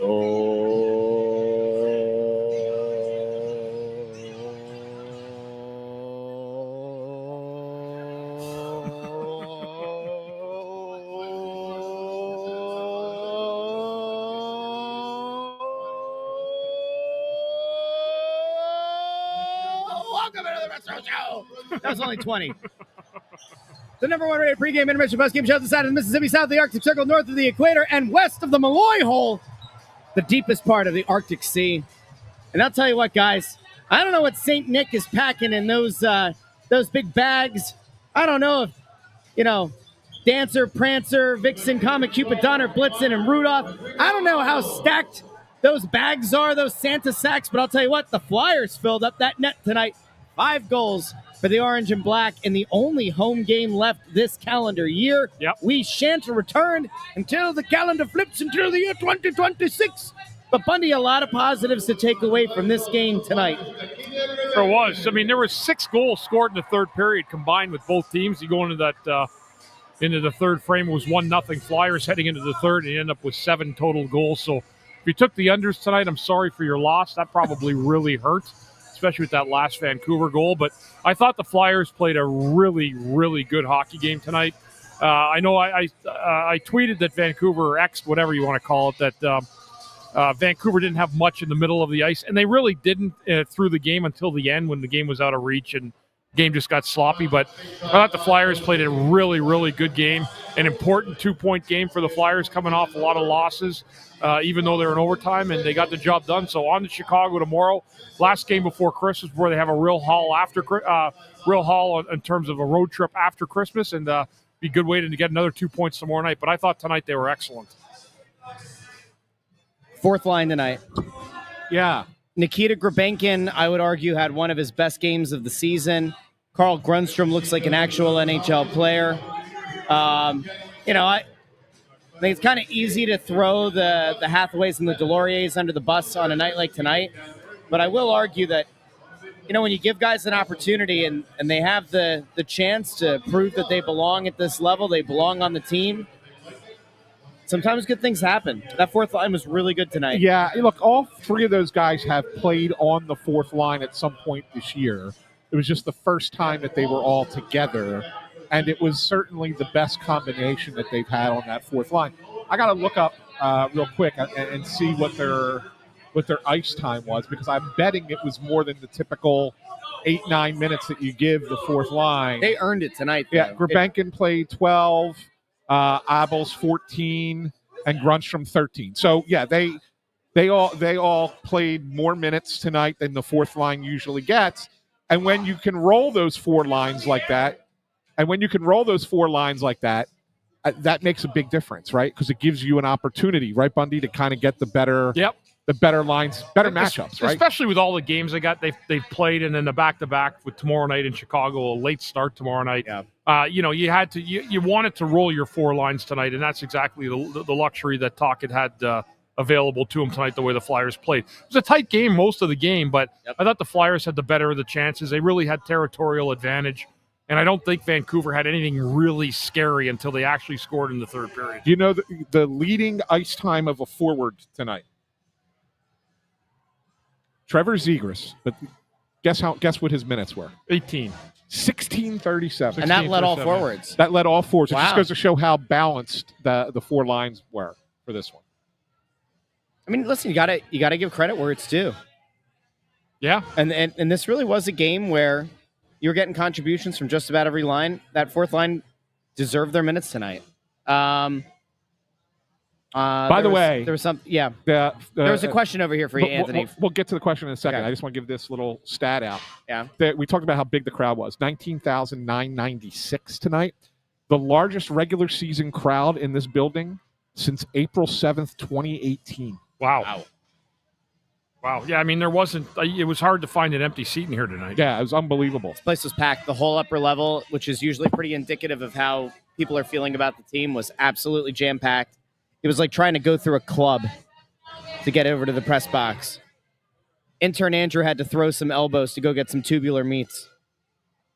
Welcome into the Retro Show. That was only 20. The number one rated pregame intermission postgame show this side of the Mississippi, south of the Arctic Circle, north of the equator, and west of the Malloy Hole, the deepest part of the Arctic Sea. And I'll tell you what, guys, I don't know what St. Nick is packing in those big bags. I don't know if, Dancer, Prancer, Vixen, Comet, Cupid, Donner, Blitzen, and Rudolph. I don't know how stacked those bags are, those Santa sacks, but I'll tell you what, the Flyers filled up that net tonight. 5 goals for the Orange and Black in the only home game left this calendar year. Yep. We shan't return until the calendar flips until the year 2026. But, Bundy, a lot of positives to take away from this game tonight. There was. I mean, there were 6 goals scored in the third period combined with both teams. You go into that into the third frame, it was 1-0 Flyers heading into the third, and you end up with 7 total goals. So if you took the unders tonight, I'm sorry for your loss. That probably really hurt, especially with that last Vancouver goal. But I thought the Flyers played a really, really good hockey game tonight. I know I tweeted that Vancouver, or X, whatever you want to call it, that Vancouver didn't have much in the middle of the ice, and they really didn't through the game until the end when the game was out of reach and game just got sloppy. But I thought the Flyers played a really, really good game, an important 2-point game for the Flyers coming off a lot of losses, even though they're in overtime, and they got the job done. So on to Chicago tomorrow, last game before Christmas, where they have a real haul in terms of a road trip after Christmas, and be a good way to get another 2 points tomorrow night. But I thought tonight they were excellent. Fourth line tonight. Yeah. Nikita Grabenkin, I would argue, had one of his best games of the season. Carl Grunstrom looks like an actual NHL player. I think it's kind of easy to throw the Hathaways and the Deloriers under the bus on a night like tonight. But I will argue that, when you give guys an opportunity and they have the chance to prove that they belong at this level, they belong on the team, sometimes good things happen. That fourth line was really good tonight. Yeah, look, all 3 of those guys have played on the fourth line at some point this year. It was just the first time that they were all together, and it was certainly the best combination that they've had on that fourth line. I got to look up real quick and see what their ice time was, because I'm betting it was more than the typical 8-9 minutes that you give the fourth line. They earned it tonight, though. Yeah, Grabenkin played 12. Abel's 14 and Grunstrom 13. So yeah, they all played more minutes tonight than the fourth line usually gets. And when you can roll those 4 lines like that, that makes a big difference, right? Because it gives you an opportunity, right, Bundy, to kind of get the better lines, better matchups, right? Especially with all the games they've played, and then the back-to-back with tomorrow night in Chicago, a late start tomorrow night. Yeah. You wanted to roll your 4 lines tonight, and that's exactly the luxury that Tocchet had available to him tonight, the way the Flyers played. It was a tight game most of the game, but I thought the Flyers had the better of the chances. They really had territorial advantage, and I don't think Vancouver had anything really scary until they actually scored in the third period. You know the leading ice time of a forward tonight? Trevor Zegras, but guess what his minutes were? 18. 16:37. And that led all forwards. That led all forwards. Wow. It just goes to show how balanced the 4 lines were for this one. I mean, listen, you gotta give credit where it's due. Yeah. And this really was a game where you were getting contributions from just about every line. That fourth line deserved their minutes tonight. By the way, there was some. Yeah, there was a question over here for you, Anthony. We'll get to the question in a second. Okay. I just want to give this little stat out. Yeah, we talked about how big the crowd was. 19,996 tonight. The largest regular season crowd in this building since April 7th, 2018. Wow. Yeah, I mean, it was hard to find an empty seat in here tonight. Yeah, it was unbelievable. This place was packed. The whole upper level, which is usually pretty indicative of how people are feeling about the team, was absolutely jam-packed. It was like trying to go through a club to get over to the press box. Intern Andrew had to throw some elbows to go get some tubular meats.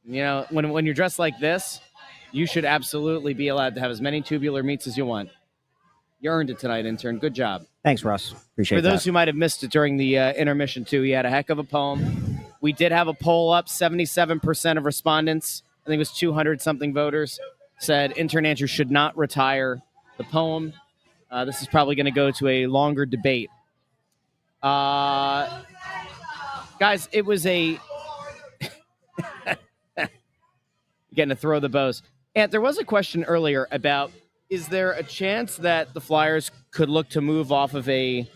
When you're dressed like this, you should absolutely be allowed to have as many tubular meats as you want. You earned it tonight, intern. Good job. Thanks, Russ. Appreciate For that. those who might have missed it during the intermission, too, he had a heck of a poem. We did have a poll up. 77% of respondents, I think it was 200-something voters, said intern Andrew should not retire the poem. This is probably going to go to a longer debate. Guys, it was a... Getting to throw the bows. And there was a question earlier about, is there a chance that the Flyers could look to move off of a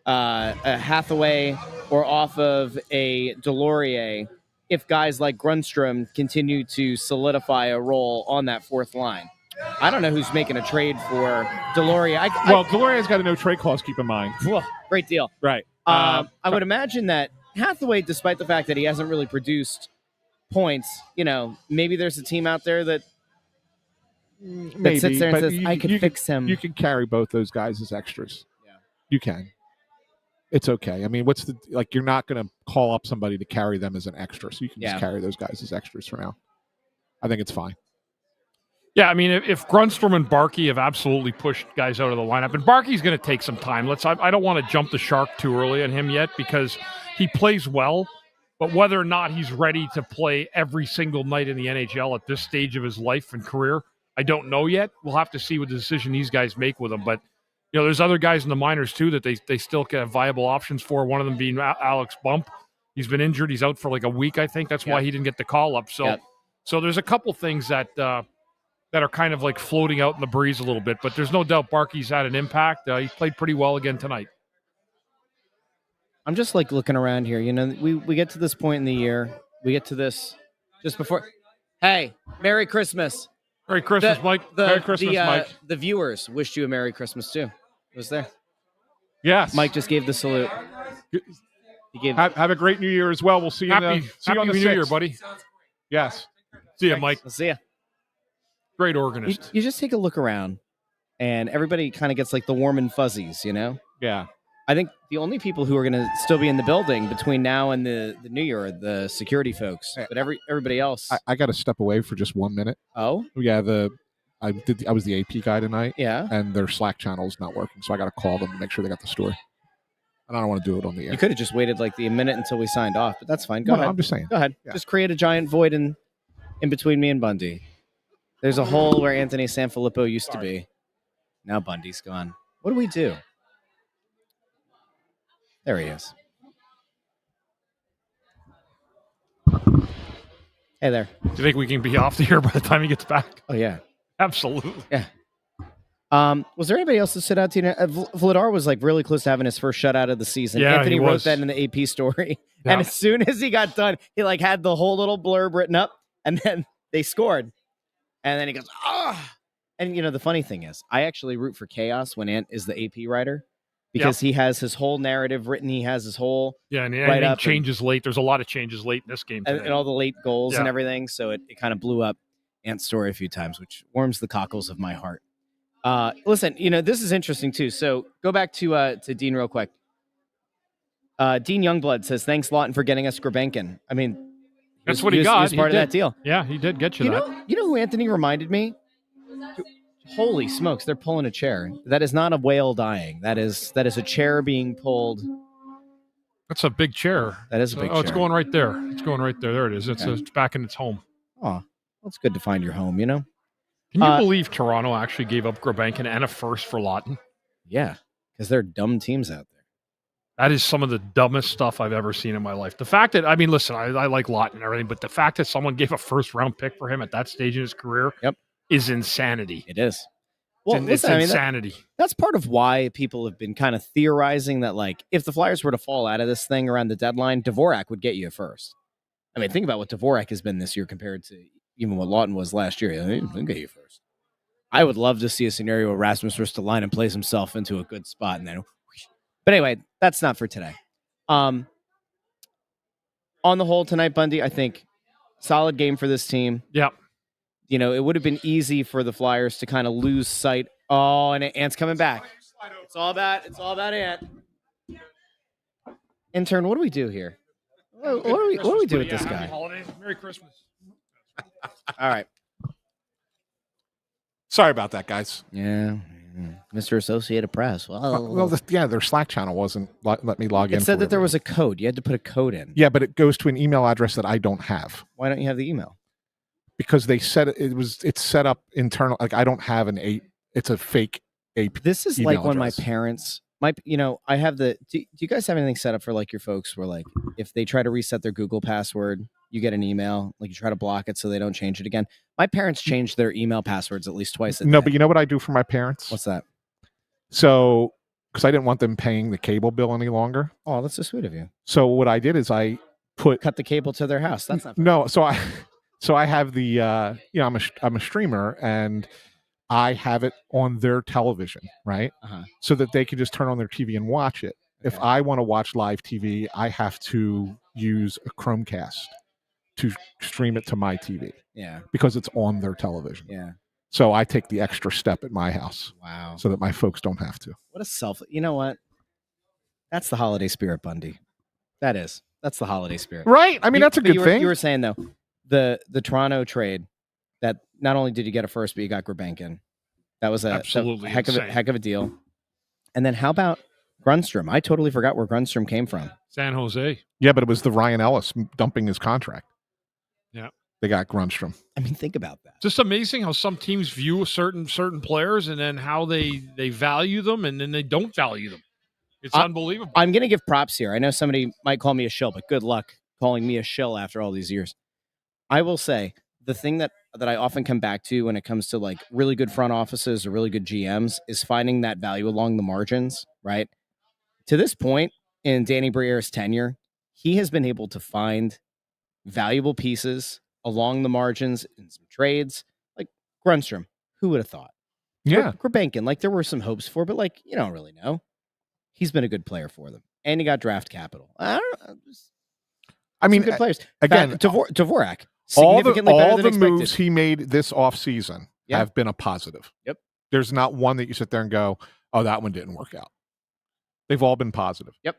Hathaway or off of a Delorier if guys like Grundstrom continue to solidify a role on that fourth line? I don't know who's making a trade for Delorier. Delorier's got a no-trade clause, keep in mind. Well, great deal. Right. I would imagine that Hathaway, despite the fact that he hasn't really produced points, maybe there's a team out there that sits there and says, I could fix him. You can carry both those guys as extras. Yeah. You can. It's okay. I mean, you're not going to call up somebody to carry them as an extra, so you can just carry those guys as extras for now. I think it's fine. Yeah, I mean, if Grundstrom and Barkey have absolutely pushed guys out of the lineup, and Barkey's going to take some time. I don't want to jump the shark too early on him yet because he plays well, but whether or not he's ready to play every single night in the NHL at this stage of his life and career, I don't know yet. We'll have to see what the decision these guys make with him. But, there's other guys in the minors, too, that they still have viable options for, one of them being Alex Bump. He's been injured. He's out for like a week, I think. That's why he didn't get the call-up. So there's a couple things that are kind of like floating out in the breeze a little bit. But there's no doubt Barkey's had an impact. He played pretty well again tonight. I'm just looking around here. We get to this point in the year. We get to this just before. Hey, Merry Christmas. Merry Christmas, Mike. Merry Christmas, Mike. The viewers wished you a Merry Christmas, too. It was there. Yes. Mike just gave the salute. Have a great New Year as well. We'll see you on the New 6th. Year, buddy. Yes. See you, Mike. I'll see you. Great organist. You just take a look around, and everybody kind of gets like the warm and fuzzies, Yeah. I think the only people who are going to still be in the building between now and the New Year are the security folks. But everybody else. I got to step away for just 1 minute. Oh? Yeah, I was the AP guy tonight. Yeah. And their Slack channel is not working, so I got to call them to make sure they got the story. And I don't want to do it on the air. You could have just waited like the minute until we signed off, but that's fine. Go ahead. I'm just saying. Go ahead. Yeah. Just create a giant void in between me and Bundy. There's a hole where Anthony SanFilippo used to be. Now Bundy's gone. What do we do? There he is. Hey there. Do you think we can be off the air by the time he gets back? Oh, yeah. Absolutely. Yeah. Was there anybody else that stood out to you? Vladar was like really close to having his first shutout of the season. Yeah, Anthony he wrote was. that in the AP story. Yeah. And as soon as he got done, he like had the whole little blurb written up, and then they scored. And then he goes, ah. And the funny thing is, I actually root for chaos when Ant is the AP writer because he has his whole narrative written. He has his whole and anything changes late. There's a lot of changes late in this game today. and all the late goals and everything. So it kind of blew up Ant's story a few times, which warms the cockles of my heart. Listen, this is interesting too. So go back to Dean real quick. Dean Youngblood says, "Thanks, Lawton, for getting us Grabenkin." I mean, that's what he got. He was part of that deal. Yeah, he did get you that. You know who Anthony reminded me? Holy smokes, they're pulling a chair. That is not a whale dying. That is a chair being pulled. That's a big chair. That is a big chair. It's going right there. It's going right there. There it is. It's back in its home. Oh, well, it's good to find your home, Can you believe Toronto actually gave up Grabenkin and a first for Lawton? Yeah, because they're dumb teams out there. That is some of the dumbest stuff I've ever seen in my life. The fact that, listen, I like Lawton and everything, but the fact that someone gave a first-round pick for him at that stage in his career is insanity. It is. Well, it's insanity. That's part of why people have been kind of theorizing that, like, if the Flyers were to fall out of this thing around the deadline, Dvorak would get you first. I mean, think about what Dvorak has been this year compared to even what Lawton was last year. He'll get you first. I would love to see a scenario where Rasmus Ristolainen plays himself into a good spot and then. But anyway, that's not for today. On the whole tonight, Bundy, I think solid game for this team. Yep. It would have been easy for the Flyers to kind of lose sight. Oh, and Ant's coming back. It's all about Ant. Intern, what do we do here? What do we do with this guy? Holidays. Merry Christmas. All right. Sorry about that, guys. Yeah. Mr. Associated Press. Their Slack channel wasn't let me log in. It said that there was a code. You had to put a code in. Yeah, but it goes to an email address that I don't have. Why don't you have the email? Because they said it's set up internal. Like I don't have it's a fake AP. This is like when my parents, I have do you guys have anything set up for like your folks where like if they try to reset their Google password, you get an email, like you try to block it so they don't change it again. My parents change their email passwords at least twice a day. No, but you know what I do for my parents? What's that? So, because I didn't want them paying the cable bill any longer. Oh, that's so sweet of you. So what I did is I cut the cable to their house. That's not fair. No. So I have the I'm a streamer and I have it on their television, right? So that they can just turn on their TV and watch it. Okay. If I want to watch live TV, I have to use a Chromecast to stream it to my TV. Yeah. Because it's on their television. Yeah. So I take the extra step at my house. Wow. So that my folks don't have to. What a you know what? That's the holiday spirit, Bundy. That's the holiday spirit. Right. I mean, that's a good thing. You were saying though, the Toronto trade, that not only did you get a first, but you got Grbankin. That was a heck of a deal. And then how about Grundstrom? I totally forgot where Grundstrom came from. San Jose. Yeah, but it was the Ryan Ellis dumping his contract. Yeah. They got Grundstrom. I mean, think about that. Just amazing how some teams view certain players and then how they value them and then they don't value them. It's unbelievable. I'm going to give props here. I know somebody might call me a shill, but good luck calling me a shill after all these years. I will say the thing that I often come back to when it comes to like really good front offices or really good GMs is finding that value along the margins, right? To this point in Danny Briere's tenure, he has been able to find valuable pieces along the margins in some trades, like Grundstrom. Who would have thought? Yeah. Grbankin, like there were some hopes for, but like you don't really know. He's been a good player for them, and he got draft capital. I mean, good players again. Dvorak, all better the than moves he made this offseason have been a positive. Yep. There's not one that you sit there and go, "Oh, that one didn't work out." They've all been positive. Yep.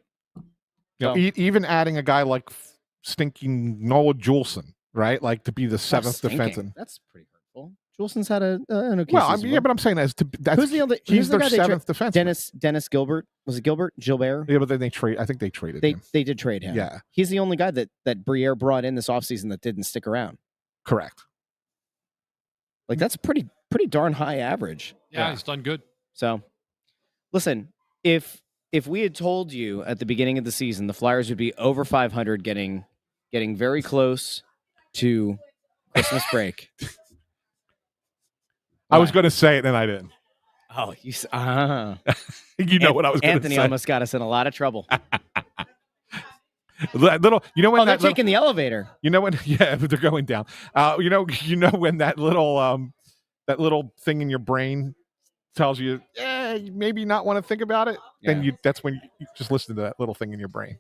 You know, even adding a guy like stinking Noah Juleson, right? Like to be the seventh defenseman. That's pretty hurtful. Juleson's had an okay well, season. Yeah, but I'm saying that's who's the other? He's their guy seventh defenseman. Dennis Gilbert. Was it Gilbert? Yeah, but then I think they traded him. They did trade him. Yeah. He's the only guy that Briere brought in this offseason that didn't stick around. Correct. Like that's pretty darn high average. Yeah, he's done good. So, listen, if we had told you at the beginning of the season the Flyers would be over 500, getting very close to Christmas break. I was going to say it, and I didn't. Oh, you know what I was going to say. Anthony almost got us in a lot of trouble. Little, you know when they're taking the elevator. You know when? Yeah, but they're going down. You know when that little thing in your brain tells you, maybe not want to think about it. Yeah. Then that's when you just listen to that little thing in your brain.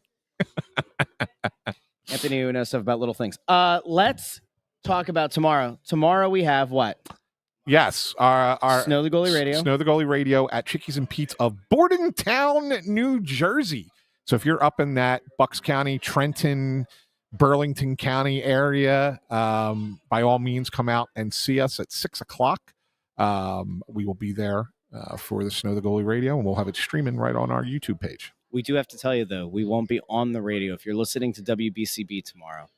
Anthony, who knows stuff about little things. Let's talk about tomorrow. Tomorrow we have what? Yes, our Snow the Goalie Radio. Snow the Goalie Radio at Chickies and Pete's of Bordentown, New Jersey. So if you're up in that Bucks County, Trenton, Burlington County area, by all means, come out and see us at 6:00. We will be there for the Snow the Goalie Radio, and we'll have it streaming right on our YouTube page. We do have to tell you, though, we won't be on the radio. If you're listening to WBCB tomorrow,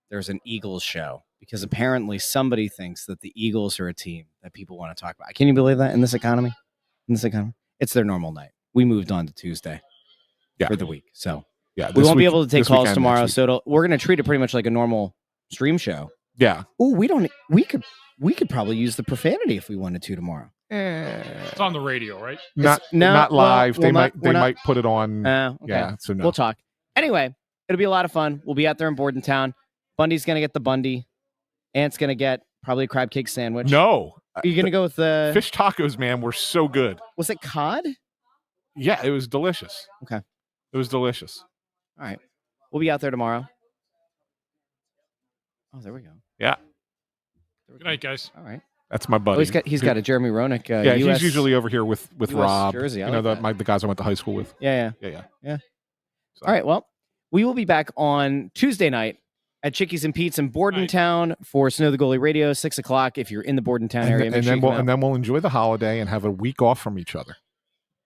there's an Eagles show. Because apparently somebody thinks that the Eagles are a team that people want to talk about. Can you believe that in this economy? It's their normal night. We moved on to Tuesday for the week. So we won't be able to take calls tomorrow. So we're going to treat it pretty much like a normal stream show. Yeah. Oh, we could probably use the profanity if we wanted to tomorrow. It's on the radio, right? Not live. They might put it on. Okay. Yeah. So no. We'll talk. Anyway, it'll be a lot of fun. We'll be out there in Bordentown. Bundy's going to get the Bundy. Ant's going to get probably a crab cake sandwich. No. Are you going to go with the fish tacos, man? Were so good. Was it cod? Yeah, it was delicious. Okay. It was delicious. All right. We'll be out there tomorrow. Oh, there we go. Yeah. Good night, guys. All right. That's my buddy. He's got a Jeremy Roenick. He's usually over here with US Rob. Jersey. The guys I went to high school with. Yeah. So. All right. Well, we will be back on Tuesday night at Chickies and Pete's in Bordentown for Snow the Goalie Radio, 6 o'clock. If you're in the Bordentown area, and then we'll enjoy the holiday and have a week off from each other.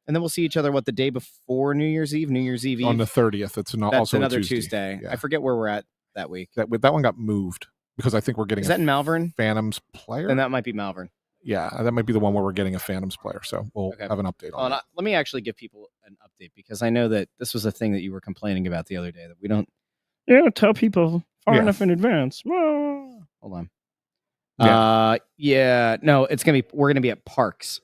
And then we'll see each other, the day before New Year's Eve? New Year's Eve? On the 30th. That's also another a Tuesday. Yeah. I forget where we're at that week. That one got moved because I think we're getting Is that in Malvern? Phantoms player? And that might be Malvern. Yeah, that might be the one where we're getting a Phantoms player. So we'll have an update on that. Let me actually give people an update because I know that this was a thing that you were complaining about the other day that we don't tell people far enough in advance. Hold on. No, we're gonna be at Parks.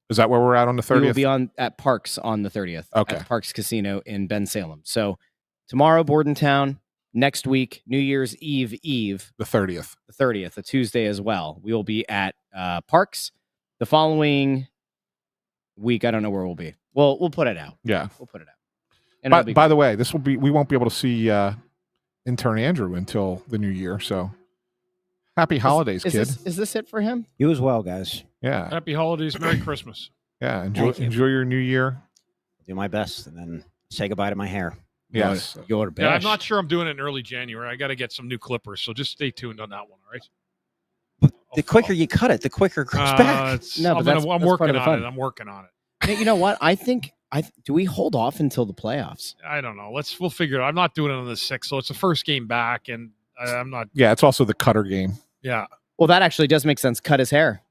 Is that where we're at on the 30th? We will be at Parks on the 30th. Okay. At Parks Casino in Ben Salem. So tomorrow, Bordentown. Next week, New Year's Eve, the 30th. The 30th, a Tuesday as well. We will be at Parks. The following week, I don't know where we'll be. We'll put it out. Yeah. We'll put it out. And by the way, we won't be able to see intern Andrew until the new year. So happy holidays, kid. Is this it for him? You as well, guys. Yeah. Happy holidays. Merry Christmas. Yeah. Enjoy your new year. Do my best and then say goodbye to my hair. Yes. Your best. Yeah, I'm not sure I'm doing it in early January. I got to get some new clippers, so just stay tuned on that one, all right? But the quicker you cut it, the quicker it grows back. I'm working on it. I'm working on it. You know what? I think do we hold off until the playoffs? I don't know. We'll figure it out. I'm not doing it on the 6th, so it's the first game back, and I'm not. Yeah, it's also the Cutter game. Yeah. Well, that actually does make sense. Cut his hair.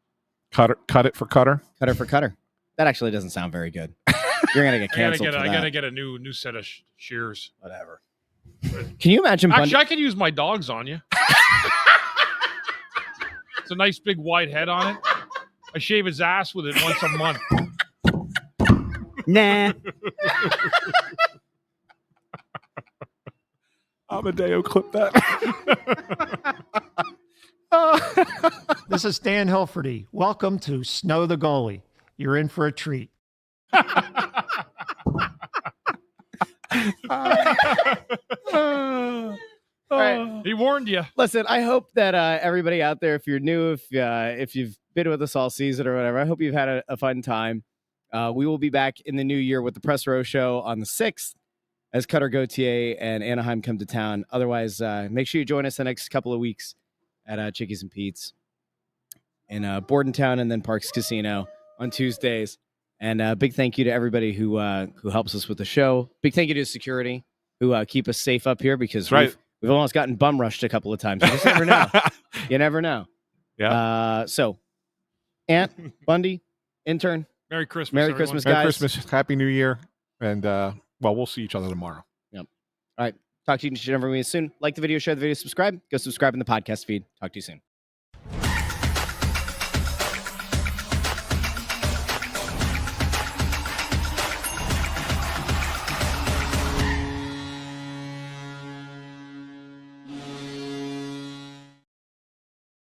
Cut it for Cutter. Cut it for Cutter. That actually doesn't sound very good. You're gonna get canceled. I gotta get a new set of shears. Whatever. Can you imagine? Actually, I can use my dogs on you. It's a nice big wide head on it. I shave his ass with it once a month. Nah. Amadeo, clip that. This is Dan Hilferty. Welcome to Snow the Goalie. You're in for a treat. All right. He warned you. Listen, I hope that everybody out there, if you're new, if you've been with us all season or whatever, I hope you've had a fun time. We will be back in the new year with the Press Row Show on the 6th as Cutter Gauthier and Anaheim come to town. Otherwise, make sure you join us the next couple of weeks at Chickies and Pete's in Bordentown and then Parks Casino on Tuesdays. And big thank you to everybody who helps us with the show. Big thank you to security who keep us safe up here because we've almost gotten bum rushed a couple of times. You just never know. You never know. Yeah. So, Ant, Bundy, intern. Merry Christmas. Merry everyone. Christmas, guys. Merry Christmas. Happy New Year. And we'll see each other tomorrow. Yep. All right. Talk to you soon. Like the video, share the video, subscribe. Go subscribe in the podcast feed. Talk to you soon.